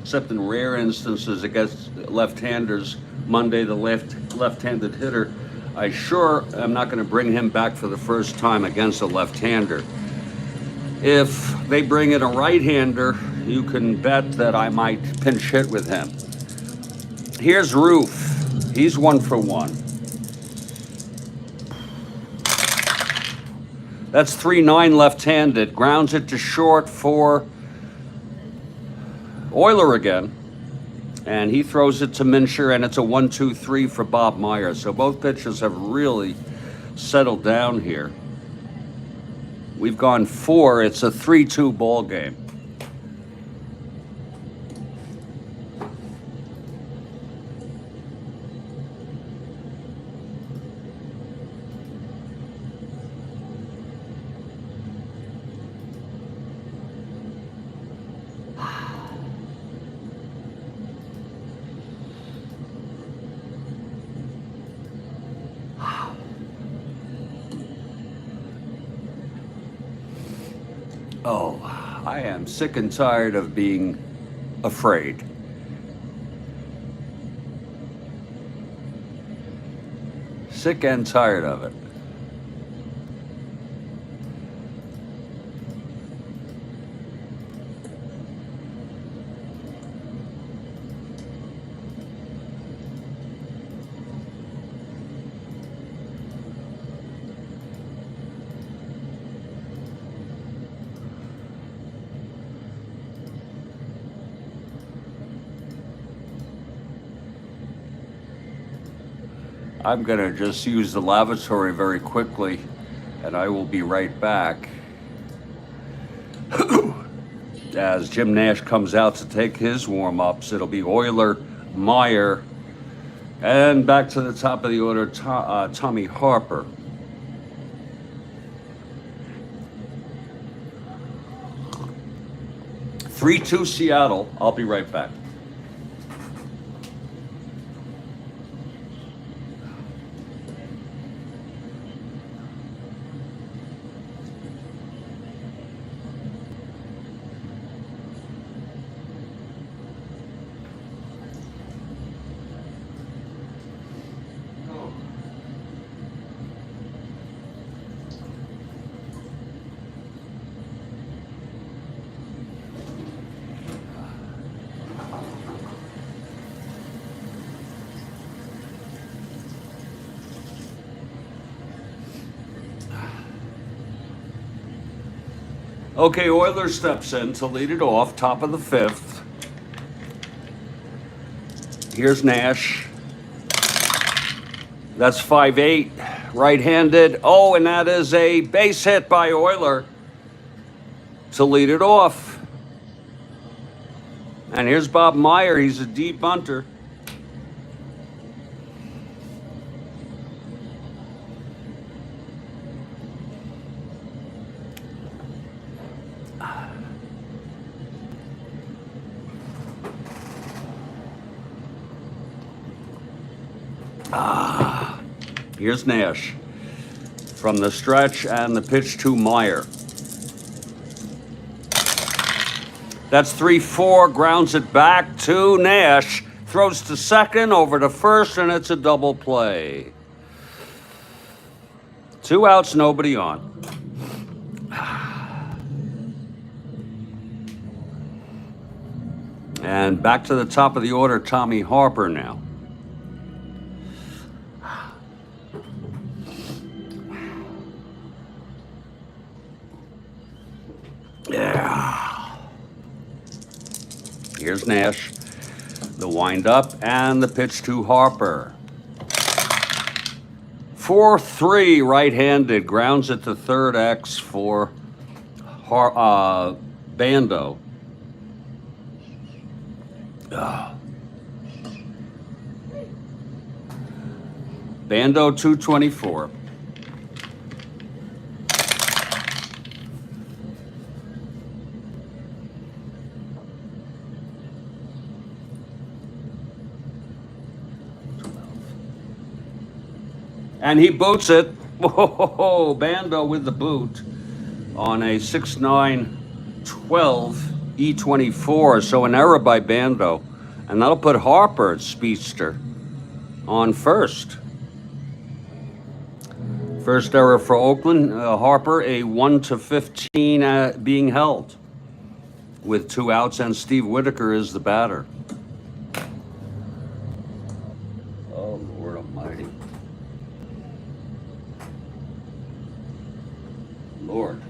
except in rare instances against left-handers. Monday, the left-handed hitter. I sure am not going to bring him back for the first time against a left-hander. If they bring in a right-hander, you can bet that I might pinch hit with him. Here's Roof. He's 1 for 1. That's 3-9 left-handed. Grounds it to short for Euler again. And he throws it to Minshew, and it's a 1-2-3 for Bob Meyer. So both pitchers have really settled down here. We've gone 4. It's a 3-2 ball game. Oh, I am sick and tired of being afraid. Sick and tired of it. I'm going to just use the lavatory very quickly, and I will be right back. As Jim Nash comes out to take his warm-ups, it'll be Euler, Meyer, and back to the top of the order, Tommy Harper. (3-2) Seattle. I'll be right back. Okay, Euler steps in to lead it off, top of the fifth. Here's Nash. That's 5-8, right-handed. Oh, and that is a base hit by Euler to lead it off. And here's Bob Meyer. He's a deep bunter. Here's Nash from the stretch and the pitch to Meyer. That's 3-4, grounds it back to Nash, throws to second, over to first, and it's a double play. 2 outs, nobody on. And back to the top of the order, Tommy Harper now. Yeah. Here's Nash, the windup, and the pitch to Harper. 4-3, right-handed, grounds it to third X for Bando. Bando 224. And he boots it. Whoa, Bando with the boot on a 6-9-12 E24. So an error by Bando. And that'll put Harper, speedster, on first. First error for Oakland. Harper, a 1-15 being held with 2 outs, and Steve Whitaker is the batter. Oh, Lord Almighty. Lord.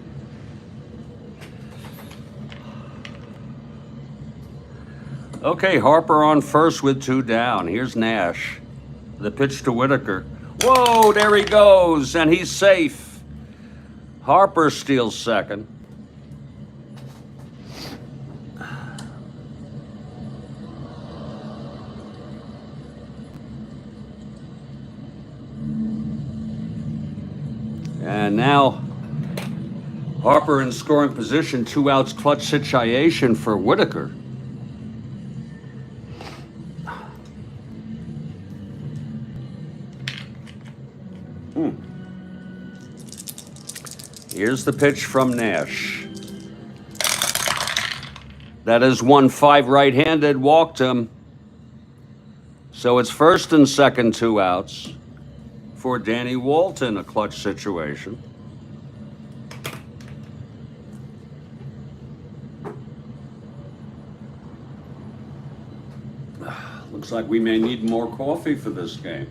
Okay, Harper on first with 2 down. Here's Nash. The pitch to Whitaker. Whoa, there he goes, and he's safe. Harper steals second. And now Harper in scoring position, 2 outs, clutch situation for Whitaker. Here's the pitch from Nash. That is 1-5, right-handed, walked him. So it's first and second, 2 outs for Danny Walton, a clutch situation. Looks like we may need more coffee for this game.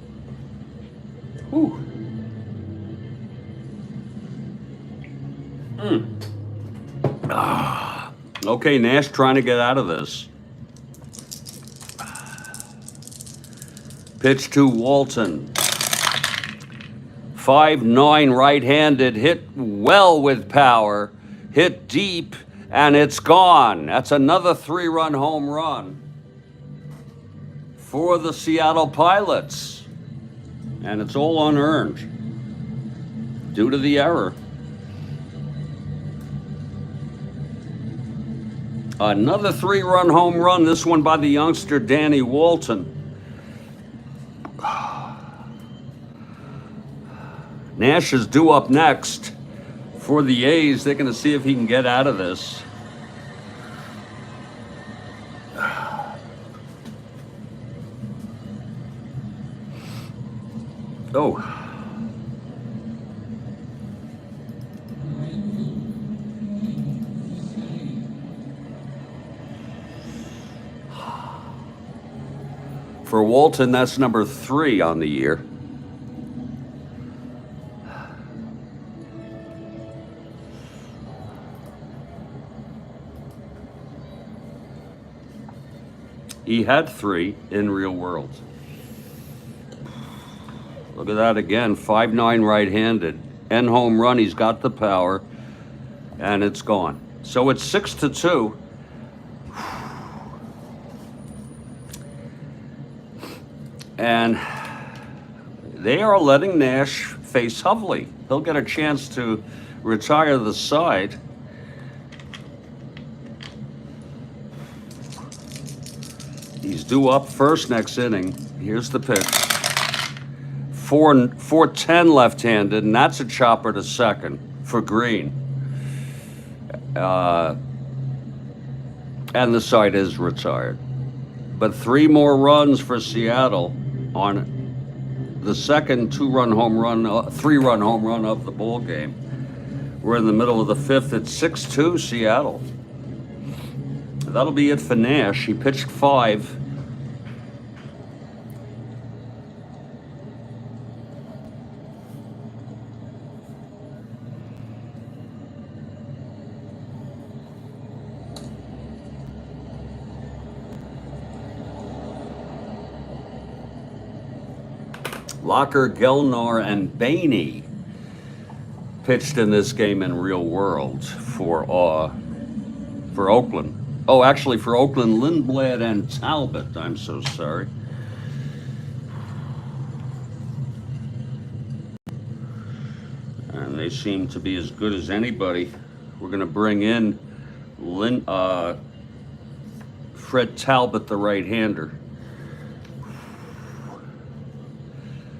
Whew. Okay, Nash trying to get out of this. Pitch to Walton. 5-9, right-handed, hit well with power, hit deep, and it's gone. That's another 3-run home run for the Seattle Pilots. And it's all unearned due to the error. Another 3-run home run, this one by the youngster Danny Walton. Nash is due up next for the A's. They're going to see if he can get out of this. Oh. For Walton, that's number 3 on the year. He had 3 in real world. Look at that again, 5-9 right-handed. End home run, he's got the power, and it's gone. So it's 6-2. And they are letting Nash face Hovley. He'll get a chance to retire the side. He's due up first next inning. Here's the pitch. 4-10 left-handed, and that's a chopper to second for Green. And the side is retired. But 3 more runs for Seattle on the second 3-run home run of the ball game. We're in the middle of the 5th. It's 6-2 Seattle. That'll be it for Nash. He pitched 5. Locker, Gelnar, and Bainey pitched in this game in real world for Oakland. Oh, actually for Oakland, Lindblad and Talbot. I'm so sorry. And they seem to be as good as anybody. We're going to bring in Fred Talbot, the right-hander.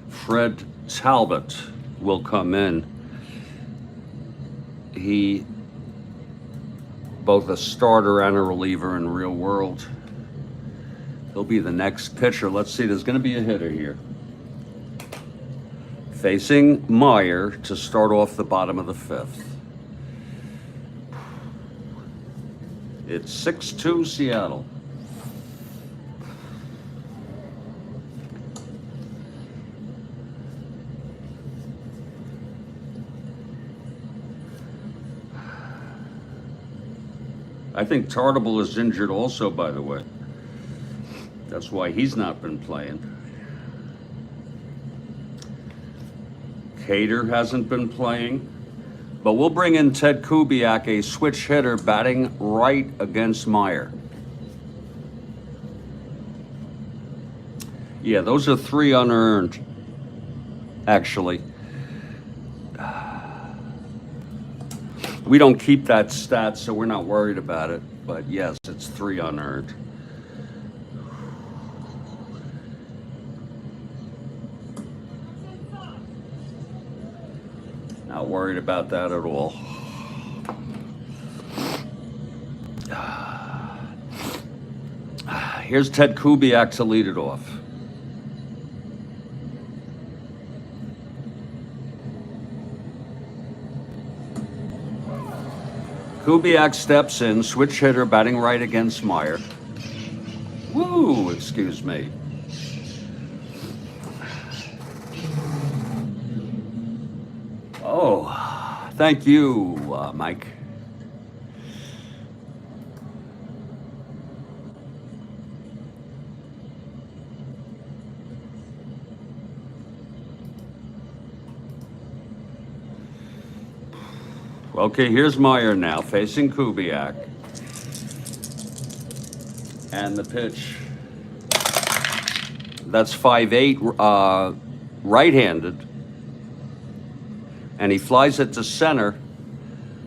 Fred Talbot will come in. He both a starter and a reliever in real world. He'll be the next pitcher. Let's see, there's going to be a hitter here. Facing Meyer to start off the bottom of the 5th. It's 6-2 Seattle. I think Tartable is injured also, by the way. That's why he's not been playing. Cater hasn't been playing. But we'll bring in Ted Kubiak, a switch hitter, batting right against Meyer. Yeah, those are 3 unearned, actually. We don't keep that stat, so we're not worried about it. But yes, it's 3 unearned. Not worried about that at all. Here's Ted Kubiak to lead it off. Kubiak steps in, switch hitter, batting right against Meyer. Woo, excuse me. Oh, thank you, Mike. Okay, here's Meyer now, facing Kubiak. And the pitch. That's 5-8, right-handed. And he flies it to center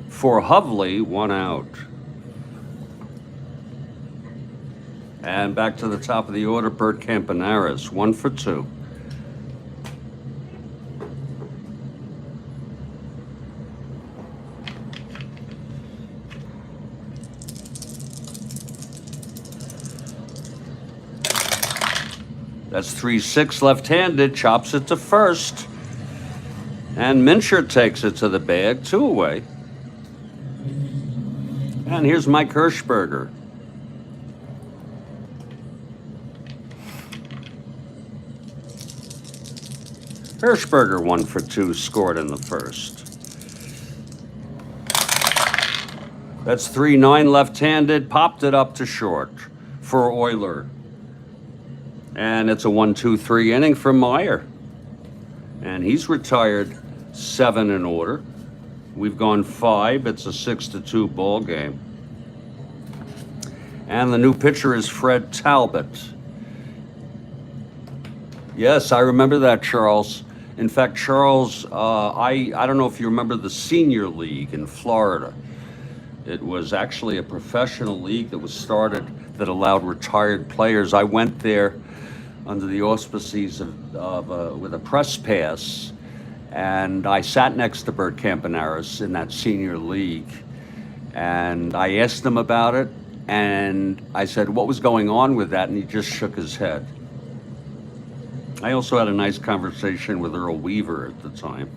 for Hovley, 1 out. And back to the top of the order, Bert Campaneris, 1 for 2. That's 3-6 left-handed, chops it to first. And Mincher takes it to the bag, 2 away. And here's Mike Hirschberger. Hirschberger 1 for 2, scored in the first. That's 3-9 left-handed, popped it up to short for Euler. And it's a 1-2-3 inning for Meyer. And he's retired 7 in order. We've gone 5. It's a 6-2 ball game. And the new pitcher is Fred Talbot. Yes, I remember that, Charles. In fact, Charles, I don't know if you remember the Senior League in Florida. It was actually a professional league that was started that allowed retired players. I went there under the auspices with a press pass, and I sat next to Bert Campaneris in that Senior League, and I asked him about it, and I said, what was going on with that? And he just shook his head. I also had a nice conversation with Earl Weaver at the time.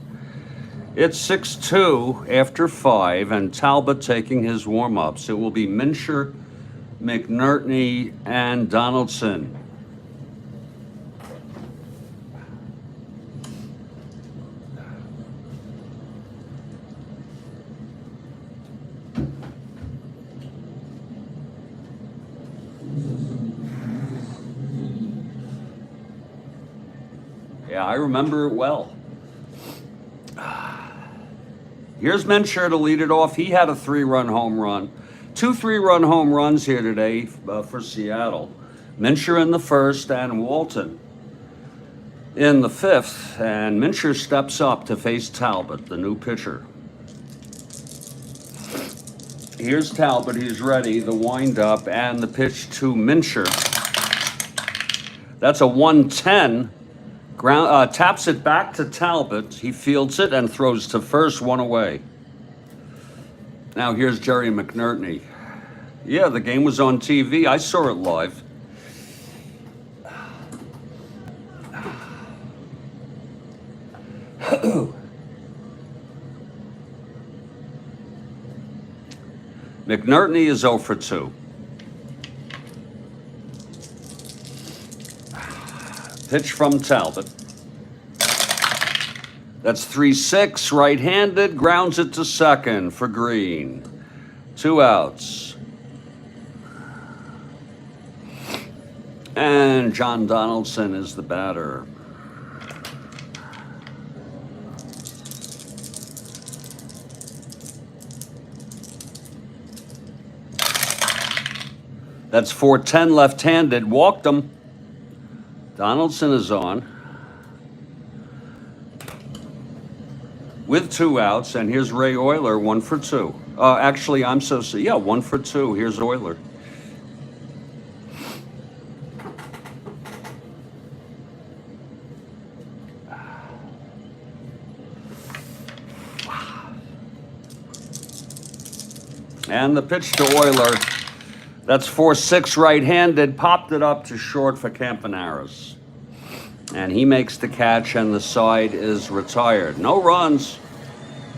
It's 6-2 after 5, and Talbot taking his warm-ups. It will be Mincher, McNertney, and Donaldson. Yeah, I remember it well. Here's Mincher to lead it off. He had a 3-run home run. 2 3-run home runs here today for Seattle. Mincher in the first and Walton in the 5th. And Mincher steps up to face Talbot, the new pitcher. Here's Talbot. He's ready. The windup and the pitch to Mincher. That's a 1-10. Taps it back to Talbot. He fields it and throws to first, 1 away. Now here's Jerry McNertney. Yeah, the game was on TV. I saw it live. McNertney is 0 for 2. Pitch from Talbot. That's 3-6, right-handed, grounds it to second for Green. 2 outs. And John Donaldson is the batter. That's 4-10, left-handed, walked him. Donaldson is on with 2 outs, and here's Ray Euler, 1 for 2. Actually, I'm so sorry. Yeah, 1 for 2. Here's Euler. And the pitch to Euler. That's 4-6 right-handed, popped it up to short for Campaneris. And he makes the catch, and the side is retired. No runs,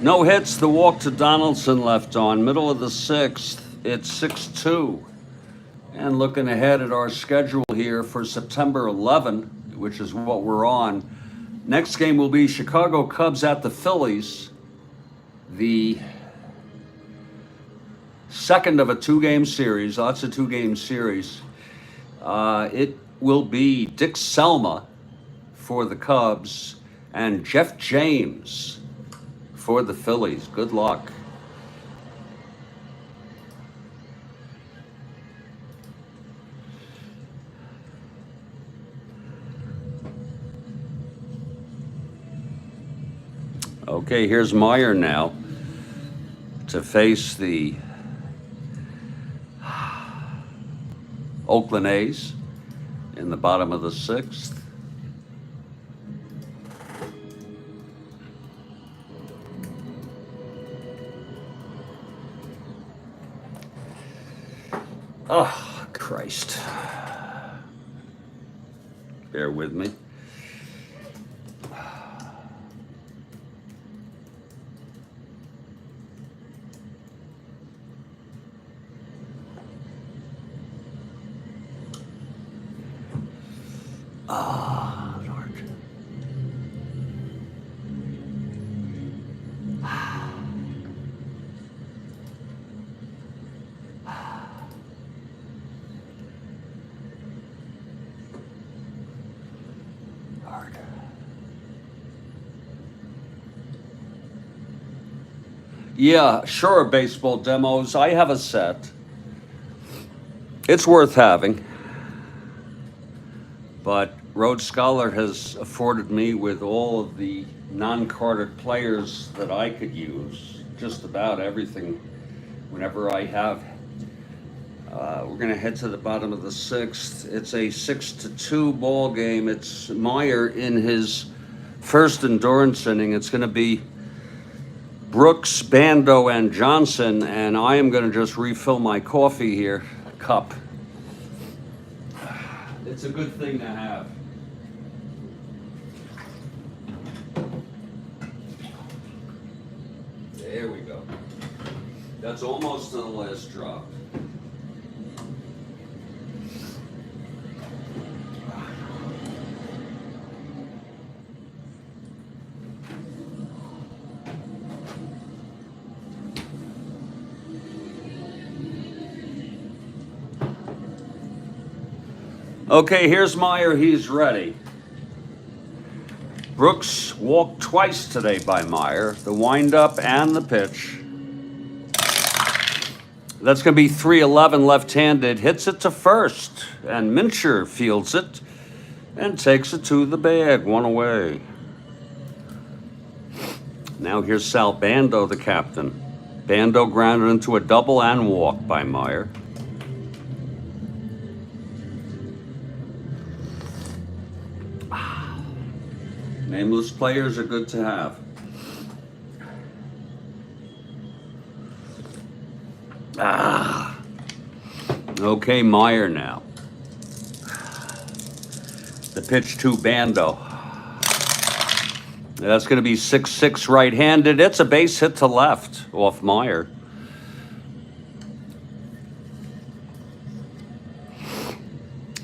no hits. The walk to Donaldson left on. Middle of the 6th, it's 6-2. And looking ahead at our schedule here for September 11, which is what we're on. Next game will be Chicago Cubs at the Phillies. The second of a 2-game series, lots of 2-game series. It will be Dick Selma for the Cubs and Jeff James for the Phillies. Good luck. Okay, here's Meyer now to face the Oakland A's in the bottom of the 6th. Oh, Christ. Bear with me. Ah, Lord. Yeah, sure, baseball demos. I have a set. It's worth having. But Rhodes Scholar has afforded me with all of the non-carded players that I could use. Just about everything. Whenever I have, we're going to head to the bottom of the sixth. It's a 6-2 ball game. It's Meyer in his first endurance inning. It's going to be Brooks, Bando, and Johnson, and I am going to just refill my coffee here, cup. It's a good thing to have. There we go. That's almost to the last drop. Okay, here's Meyer. He's ready. Brooks walked twice today by Meyer, the windup and the pitch. That's going to be 3-11 left-handed. Hits it to first, and Meyer fields it and takes it to the bag, one away. Now here's Sal Bando, the captain. Bando grounded into a double and walk by Meyer. Nameless players are good to have. Okay, Meyer now. The pitch to Bando. That's going to be 6-6 right-handed. It's a base hit to left off Meyer.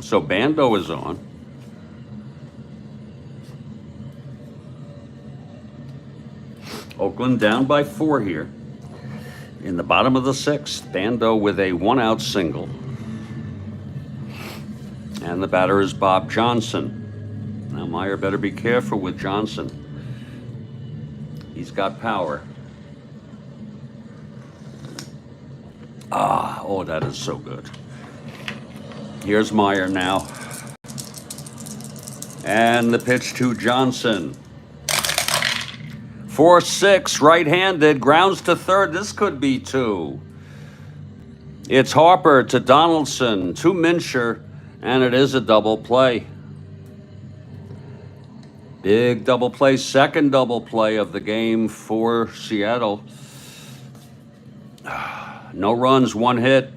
So Bando is on. Oakland down by 4 here. In the bottom of the sixth, Bando with a 1-out single. And the batter is Bob Johnson. Now Meyer better be careful with Johnson. He's got power. Oh, that is so good. Here's Meyer now. And the pitch to Johnson. 4-6, right-handed, grounds to third. This could be 2. It's Harper to Donaldson, to Meyer, and it is a double play. Big double play, second double play of the game for Seattle. No runs, 1 hit.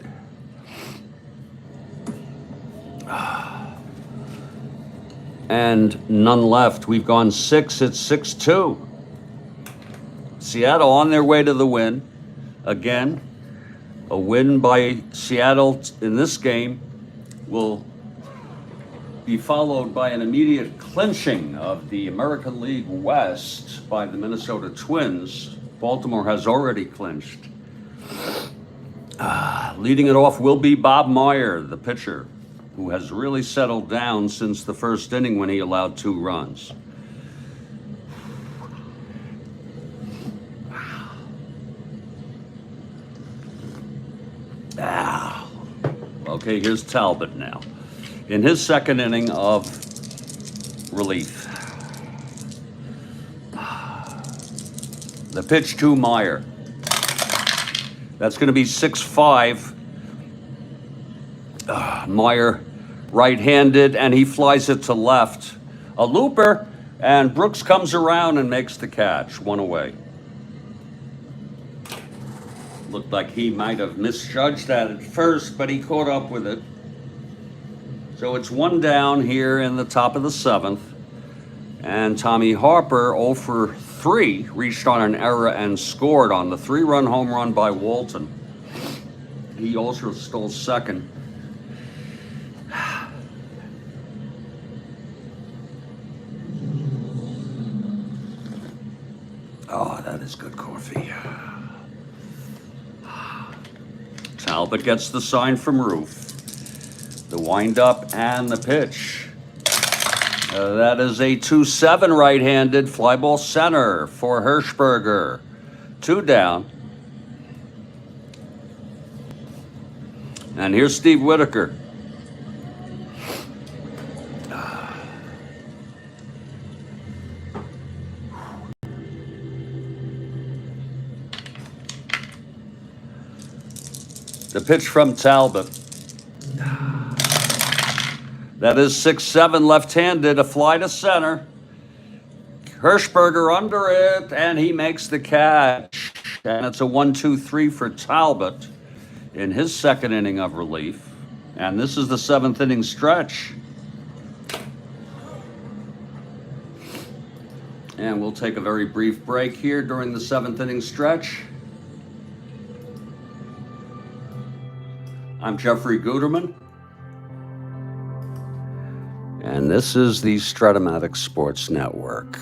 And none left. We've gone 6, it's 6-2. Seattle on their way to the win. Again, a win by Seattle in this game will be followed by an immediate clinching of the American League West by the Minnesota Twins. Baltimore has already clinched. Leading it off will be Bob Meyer, the pitcher, who has really settled down since the first inning when he allowed 2 runs. Okay, here's Talbot now. In his second inning of relief. The pitch to Meyer. That's going to be 6-5. Meyer right-handed, and he flies it to left. A looper, and Brooks comes around and makes the catch. 1 away. Looked like he might have misjudged that at first, but he caught up with it. So it's 1 down here in the top of the 7th. And Tommy Harper, 0 for 3, reached on an error and scored on the 3-run home run by Walton. He also stole second. Oh, that is good coffee. Talbot gets the sign from Roof. The windup and the pitch. That is a 2-7 right-handed fly ball center for Hirschberger. 2 down. And here's Steve Whitaker. The pitch from Talbot. That is 6-7 left-handed, a fly to center. Hirschberger under it, and he makes the catch. And it's a 1-2-3 for Talbot in his second inning of relief. And this is the seventh inning stretch. And we'll take a very brief break here during the seventh inning stretch. I'm Jeffrey Guterman. And this is the Strat-O-Matic Sports Network.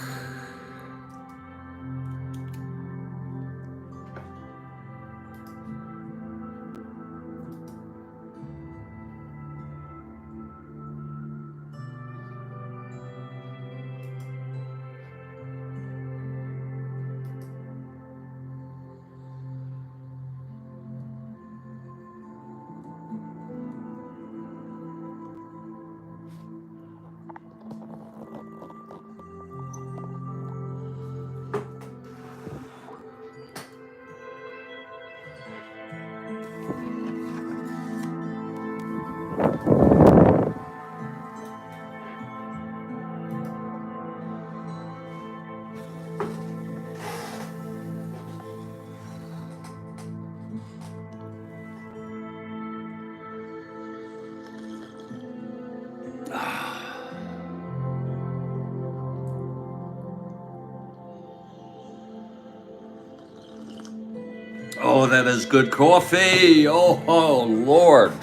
Oh, that is good coffee. Oh, Lord.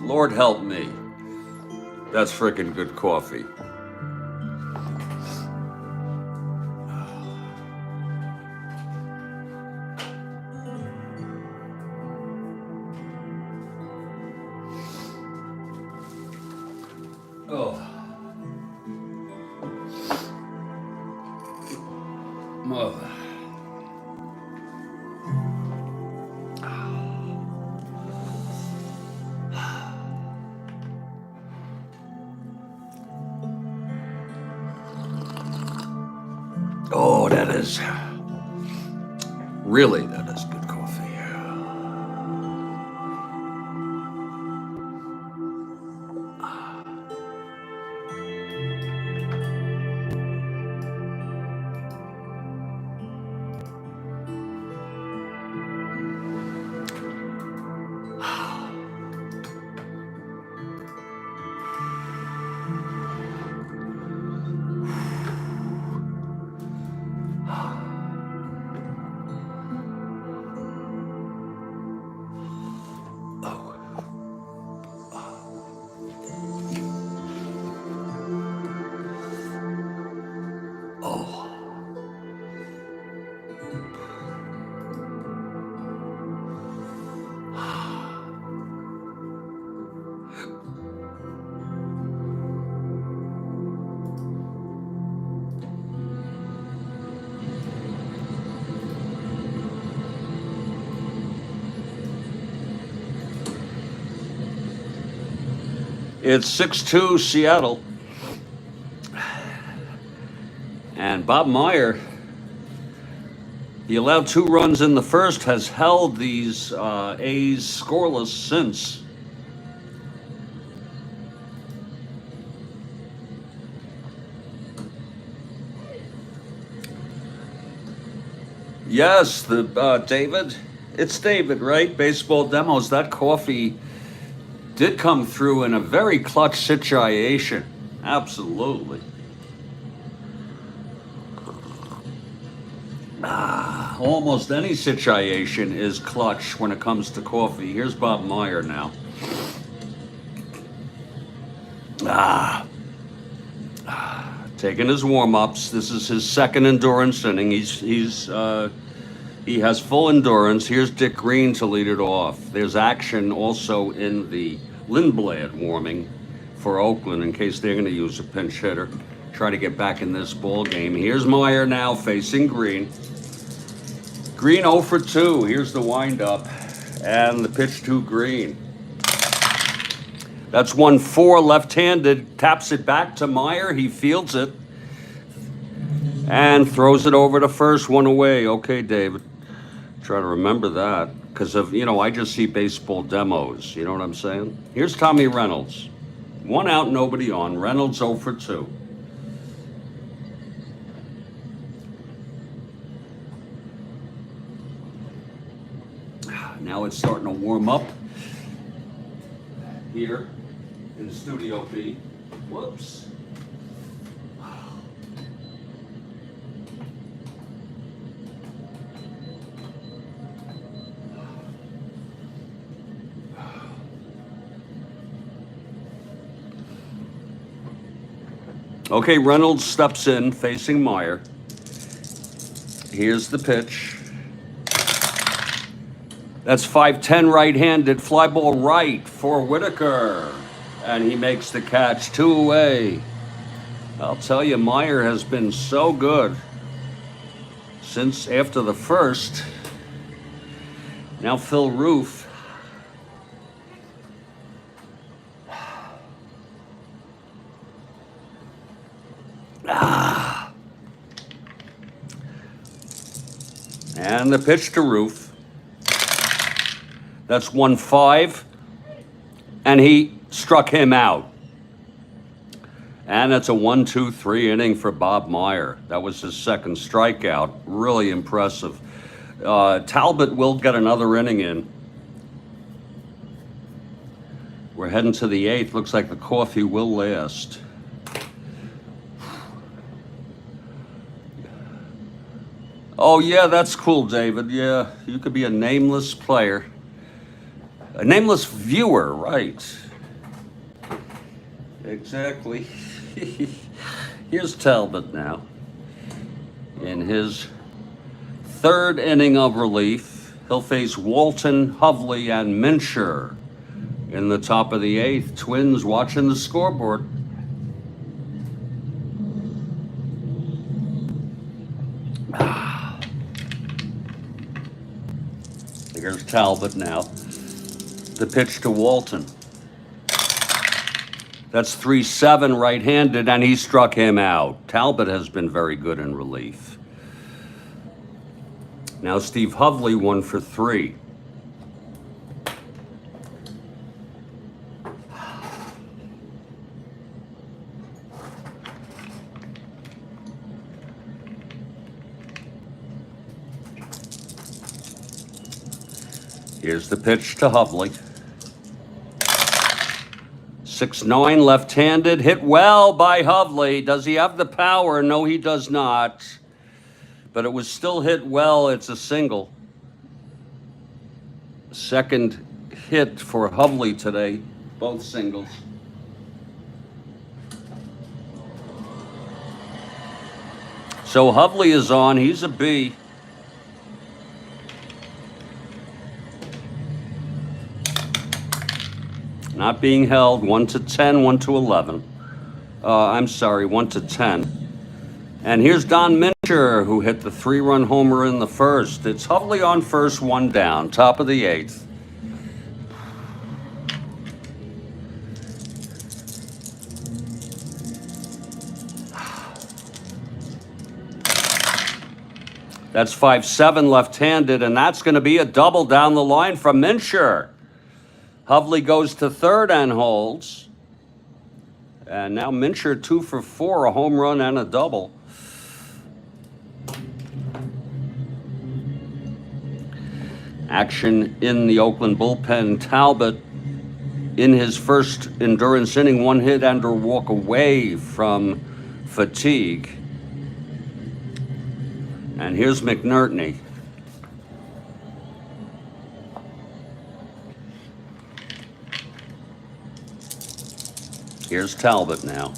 Lord help me. That's freaking good coffee. Oh. Oh. Oh, that is really, that is good coffee. It's 6-2 Seattle. And Bob Meyer, he allowed 2 runs in the first, has held these A's scoreless since. Yes, David. It's David, right? Baseball Demos. That coffee did come through in a very clutch situation. Absolutely. Almost any situation is clutch when it comes to coffee. Here's Bob Meyer now. Taking his warm-ups. This is his second endurance inning. He has full endurance. Here's Dick Green to lead it off. There's action also in the Lindblad warming for Oakland in case they're going to use a pinch hitter. Try to get back in this ball game. Here's Meyer now facing Green. Green 0 for 2. Here's the windup. And the pitch to Green. That's 1-4 left-handed, taps it back to Meyer. He fields it and throws it over to first, one away. Okay, David. Try to remember that because of, I just see baseball demos. You know what I'm saying? Here's Tommy Reynolds. 1 out, nobody on. Reynolds 0 for 2. Now it's starting to warm up here in Studio B. Whoops. Okay, Reynolds steps in, facing Meyer. Here's the pitch. That's 5-10 right-handed, fly ball right for Whitaker. And he makes the catch, 2 away. I'll tell you, Meyer has been so good since after the first. Now Phil Roof. And the pitch to Roof. That's 1-5. And he struck him out. And it's a 1-2-3 inning for Bob Meyer. That was his second strikeout. Really impressive. Talbot will get another inning in. We're heading to the 8th. Looks like the coffee will last. Oh, yeah, that's cool, David. Yeah, you could be a nameless player. A nameless viewer, right. Exactly. Here's Talbot now. In his 3rd inning of relief, he'll face Walton, Hovley, and Mincher in the top of the 8th. Twins watching the scoreboard. Here's Talbot now. The pitch to Walton. That's 3-7 right-handed, and he struck him out. Talbot has been very good in relief. Now Steve Hovley 1 for 3. Here's the pitch to Hovley. 6-9 left-handed, hit well by Hovley. Does he have the power? No, he does not. But it was still hit well. It's a single. Second hit for Hovley today, both singles. So Hovley is on. He's a B. Not being held, 1-10, 1-11. I'm sorry, 1-10. And here's Don Mincher, who hit the 3-run homer in the first. It's Hovley on first, 1 down, top of the 8th. That's 5-7 left-handed, and that's going to be a double down the line from Mincher. Hovley goes to third and holds. And now Mincher 2 for 4, a home run and a double. Action in the Oakland bullpen. Talbot in his first endurance inning, 1 hit and a walk away from fatigue. And here's McNertney. Here's Talbot now.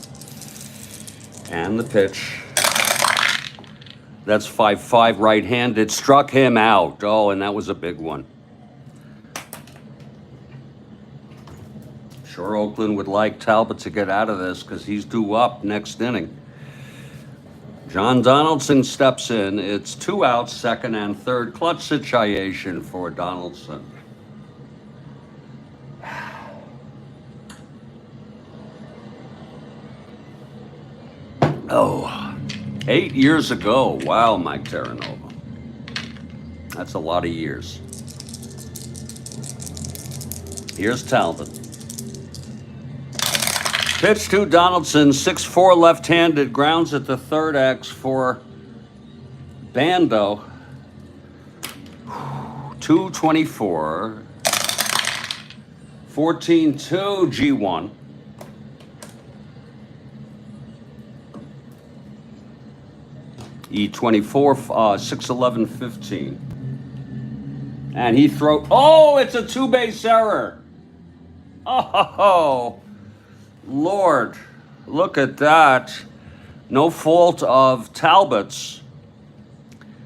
And the pitch. That's 5-5 right-handed. Struck him out. Oh, and that was a big one. Sure, Oakland would like Talbot to get out of this because he's due up next inning. John Donaldson steps in. It's 2 outs, second and third. Clutch situation for Donaldson. Oh, 8 years ago. Wow, Mike Terranova. That's a lot of years. Here's Talbot. Pitch to Donaldson, 6'4", left-handed, grounds at the third X for Bando. 224. 14-2 G1. E24, 6-11-15. And he oh, it's a two-base error. Oh, Lord, look at that. No fault of Talbot's.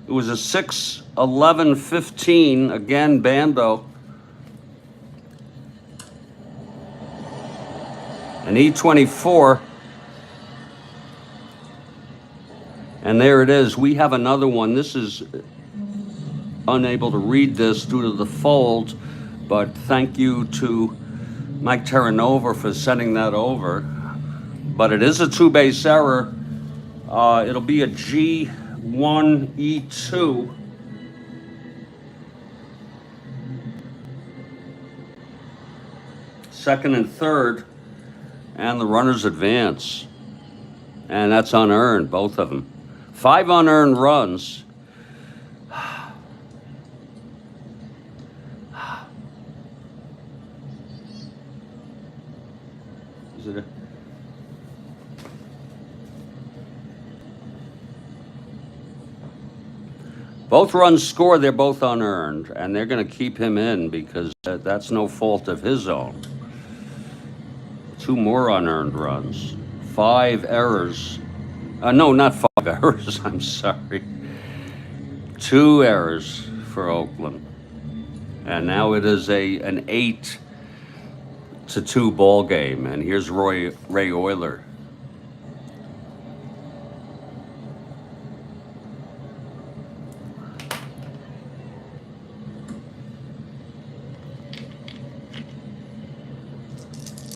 It was a 6-11-15, again, Bando. An E24. And there it is. We have another one. This is unable to read this due to the fold, but thank you to Mike Terranova for sending that over. But it is a two-base error. It'll be a G1E2. Second and third, and the runners advance. And that's unearned, both of them. 5 unearned runs. Is it both runs scored, they're both unearned, and they're going to keep him in because that's no fault of his own. 2 more unearned runs. 5 errors. No, not 5 errors, I'm sorry. 2 errors for Oakland. And now it is an 8-2 ball game. And here's Ray Euler.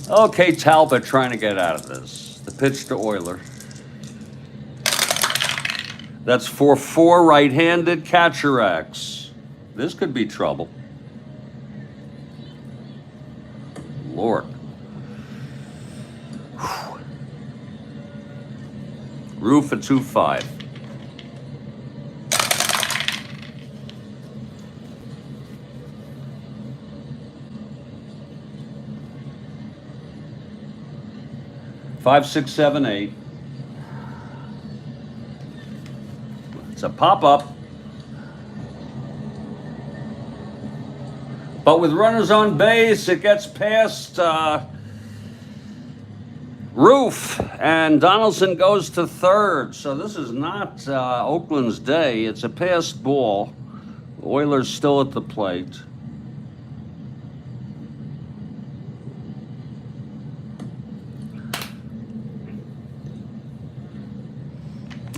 Okay, Talbot trying to get out of this. The pitch to Euler. That's for 4 right-handed catcher X. This could be trouble. Lord. Whew. Roof at 2-5. Five, 6, 7, 8. It's a pop-up. But with runners on base, it gets past Roof, and Donaldson goes to third. So this is not Oakland's day. It's a passed ball. Oilers still at the plate.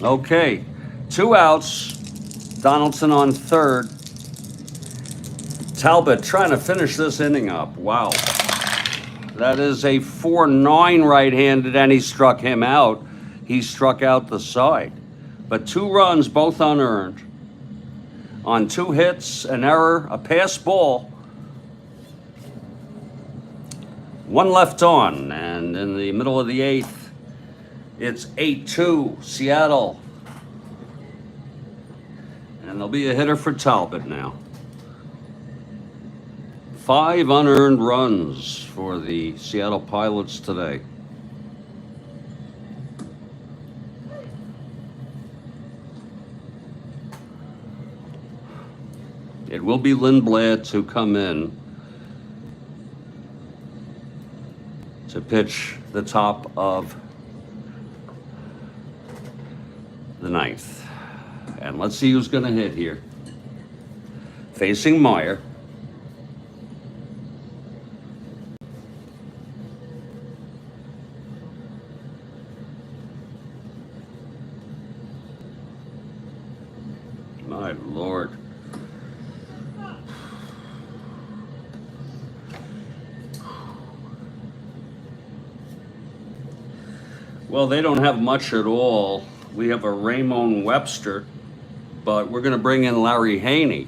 Okay, 2 outs. Donaldson on third. Talbot trying to finish this inning up. Wow. That is a 4-9 right-handed, and he struck him out. He struck out the side. But 2 runs, both unearned. On 2 hits, an error, a pass ball. 1 left on, and in the middle of the 8th, it's 8-2, Seattle. And there'll be a hitter for Talbot now. 5 unearned runs for the Seattle Pilots today. It will be Lindblad to come in to pitch the top of the 9th. And let's see who's going to hit here. Facing Meyer. My Lord. Well, they don't have much at all. We have a Ramon Webster, but we're going to bring in Larry Haney,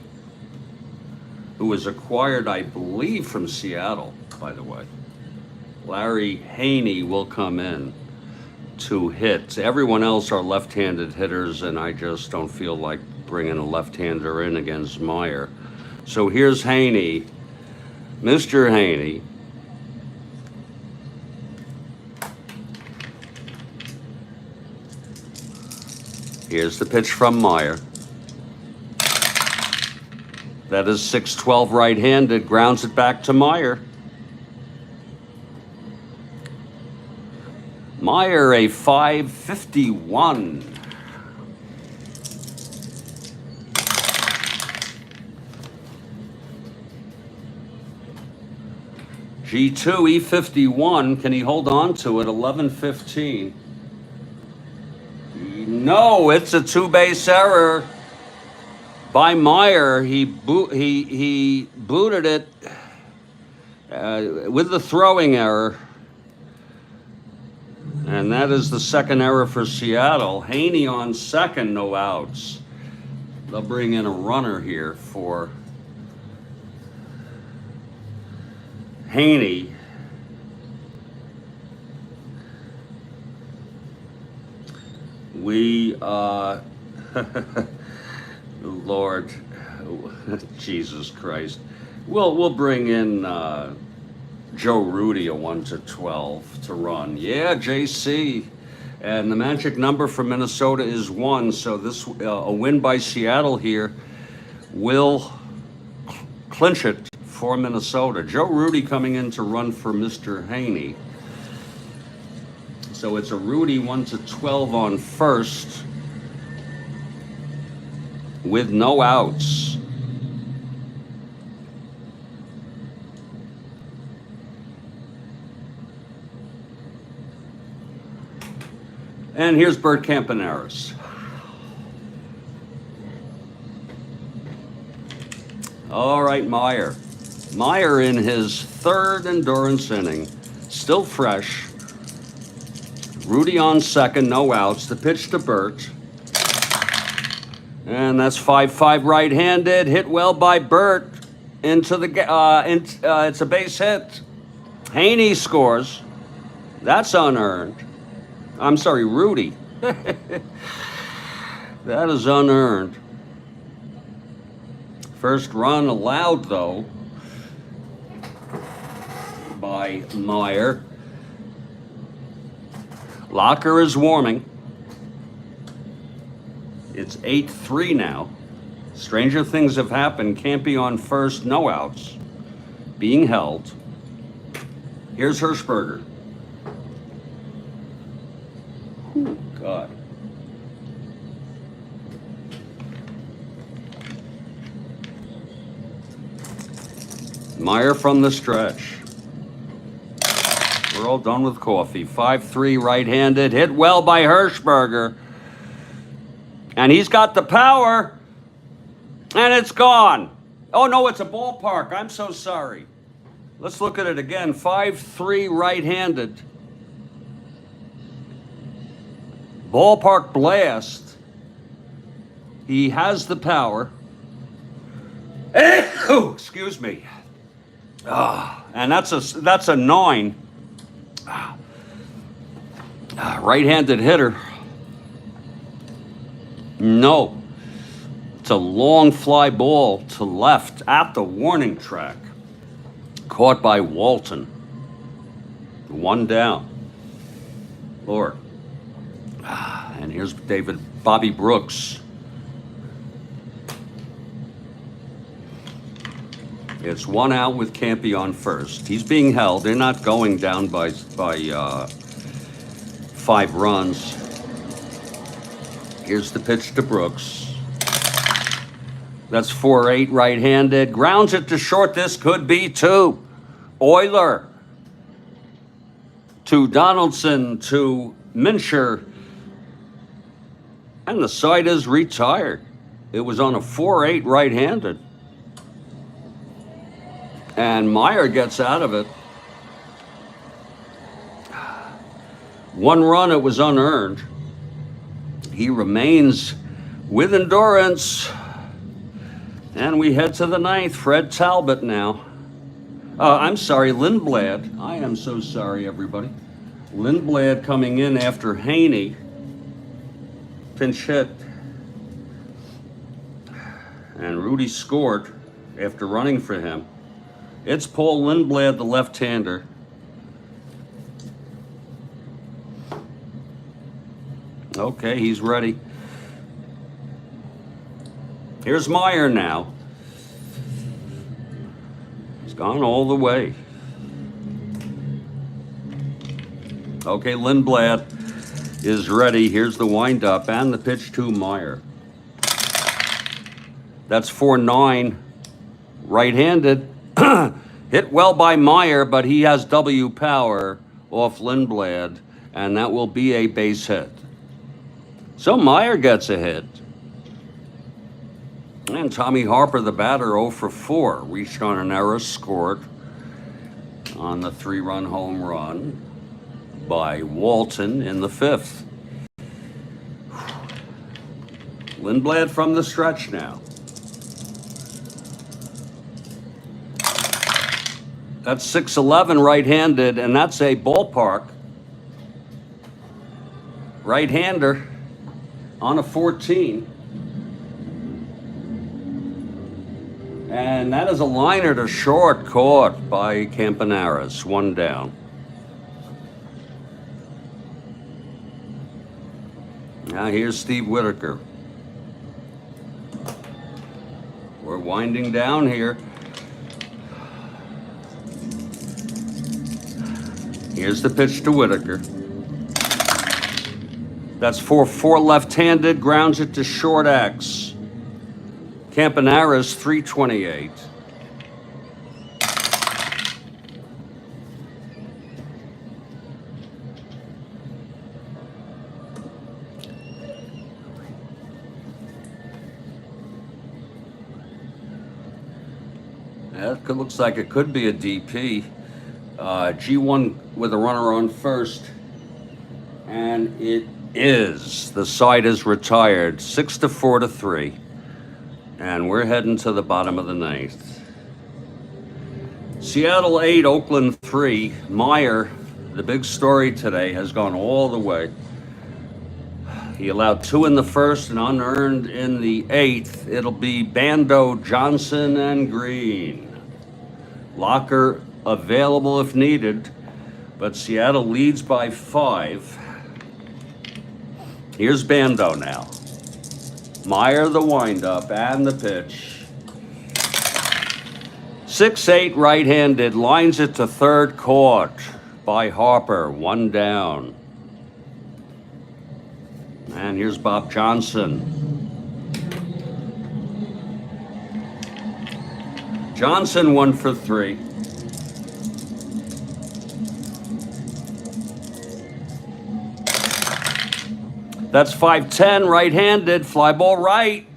who was acquired, I believe, from Seattle, by the way. Larry Haney will come in to hit. Everyone else are left-handed hitters, and I just don't feel like bringing a left-hander in against Meyer. So here's Haney, Mr. Haney. Here's the pitch from Meyer. That is 6-12 right-handed, grounds it back to Meyer. Meyer, a 551. G2, E51, can he hold on to it? 11-15. No, it's a two-base error by Meyer. He booted it with the throwing error. And that is the second error for Seattle. Haney on second, no outs. They'll bring in a runner here for Haney. We, Lord, Jesus Christ. We'll bring in Joe Rudy, a 1-12 to run. Yeah, JC. And the magic number for Minnesota is 1. So this a win by Seattle here will clinch it for Minnesota. Joe Rudy coming in to run for Mr. Haney. So it's a Rudy 1-12 on first with no outs. And here's Bert Campaneris. All right, Meyer. Meyer in his third endurance inning, still fresh. Rudy on second, no outs. The pitch to Bert. And that's 5-5 right-handed. Hit well by Bert. Into the it's a base hit. Haney scores. That's unearned. I'm sorry, Rudy. That is unearned. First run allowed, though, by Meyer. Locker is warming. It's 8-3 now. Stranger things have happened. Can't be on first, no outs. Being held. Here's Hirschberger. Oh, God. Meyer from the stretch. We're all done with coffee. 5-3 right-handed. Hit well by Hirschberger. And he's got the power. And it's gone. Oh, no, it's a ballpark. I'm so sorry. Let's look at it again. 5-3 right-handed. Ballpark blast. He has the power. Oh, excuse me. And that's a 9. Right-handed hitter. No. It's a long fly ball to left at the warning track. Caught by Walton. 1 down. Lord. And here's Bobby Brooks. It's 1 out with Campy on first. He's being held. They're not going down by 5 runs. Here's the pitch to Brooks. That's 4-8 right-handed. Grounds it to short. This could be 2. Euler to Donaldson to Mincher. And the side is retired. It was on a 4-8 right-handed. And Meyer gets out of it. 1 run, it was unearned. He remains with endurance. And we head to the 9th. Fred Talbot now. I'm sorry, Lindblad. I am so sorry, everybody. Lindblad coming in after Haney. Pinch hit. And Rudy scored after running for him. It's Paul Lindblad, the left-hander. Okay, he's ready. Here's Meyer now. He's gone all the way. Okay, Lindblad is ready. Here's the windup and the pitch to Meyer. That's 4-9, right-handed. Hit well by Meyer, but he has W power off Lindblad, and that will be a base hit. So Meyer gets a hit. And Tommy Harper, the batter, 0 for 4. Reached on an error, scored on the 3-run home run by Walton in the 5th. Lindblad from the stretch now. That's 6-11 right-handed, and that's a ballpark. Right-hander on a 14. And that is a liner to short, caught by Campaneris. 1 down. Now here's Steve Whitaker. We're winding down here. Here's the pitch to Whitaker. That's 4-4 left-handed, grounds it to short X. Campaneris, 328. That looks like it could be a DP. G1 with a runner on first. And it is. The side is retired. 6-4-3. And we're heading to the bottom of the 9th. Seattle 8, Oakland 3. Meyer, the big story today, has gone all the way. He allowed 2 in the 1st and unearned in the 8th. It'll be Bando, Johnson, and Green. Locker available if needed, but Seattle leads by 5. Here's Bando now. Meyer the windup and the pitch. 6-8 right-handed, lines it to third, caught by Harper. 1 down. And here's Bob Johnson. Johnson 1 for 3. That's 5-10 right-handed, fly ball right.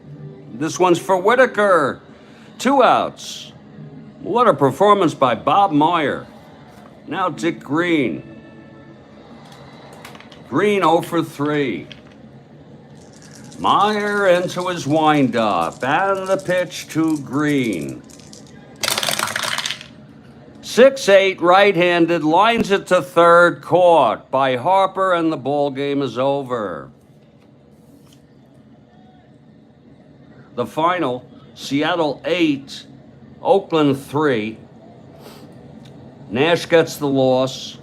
This one's for Whitaker. 2 outs. What a performance by Bob Meyer. Now Dick Green. Green 0 for 3. Meyer into his windup and the pitch to Green. 6-8 right-handed, lines it to third, caught by Harper, and the ball game is over. The final, Seattle 8, Oakland 3. Nash gets the loss.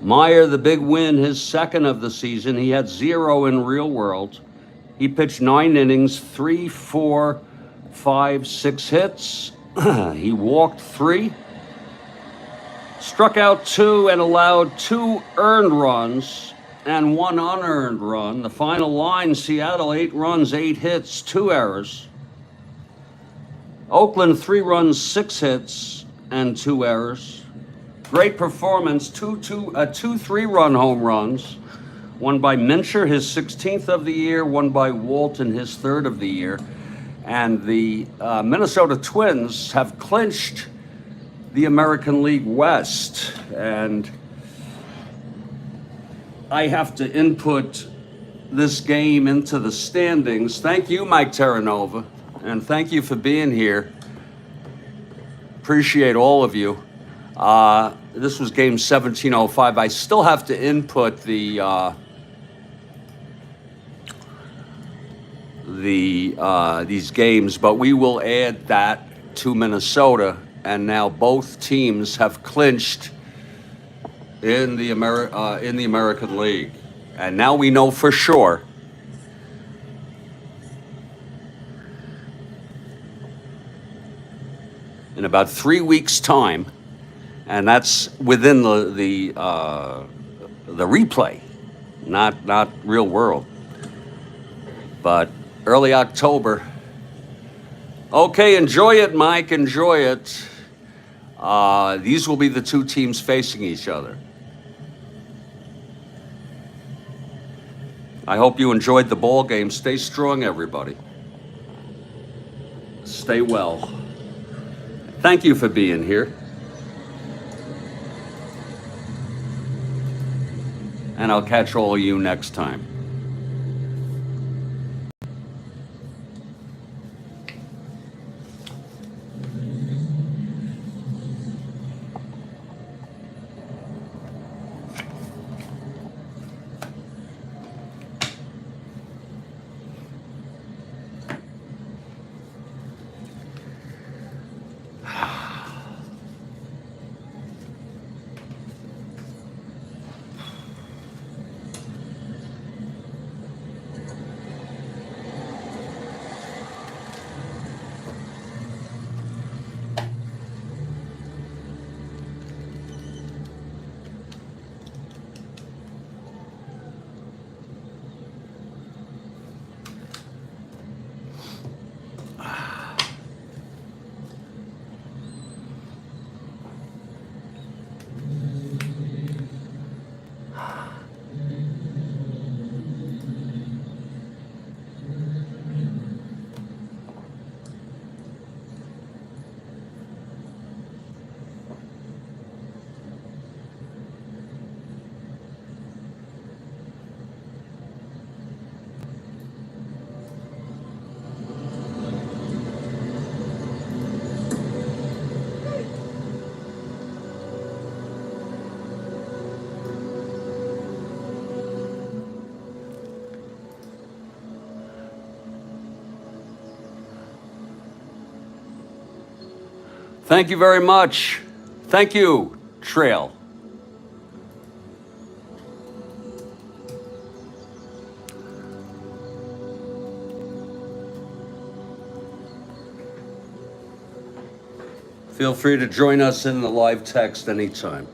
Meyer, the big win, his 2nd of the season. He had 0 in real world. He pitched 9 innings, 3, 4, 5, 6 hits. He walked 3, struck out 2, and allowed 2 earned runs and 1 unearned run. The final line, Seattle 8 runs, 8 hits, 2 errors. Oakland 3 runs, 6 hits, and 2 errors. Great performance, 2 3-run home runs. One by Mincher, his 16th of the year, one by Walton, his 3rd of the year. And the Minnesota Twins have clinched the American League West. And I have to input this game into the standings. Thank you, Mike Terranova, and thank you for being here. Appreciate all of you. This was game 1705. I still have to input these games, but we will add that to Minnesota, and now both teams have clinched in the American League. And now we know for sure in about 3 weeks' time, and that's within the replay, not real world, but early October. Okay, enjoy it, Mike. Enjoy it. These will be the two teams facing each other. I hope you enjoyed the ball game. Stay strong, everybody. Stay well. Thank you for being here. And I'll catch all of you next time. Thank you very much. Thank you, Trail. Feel free to join us in the live text anytime.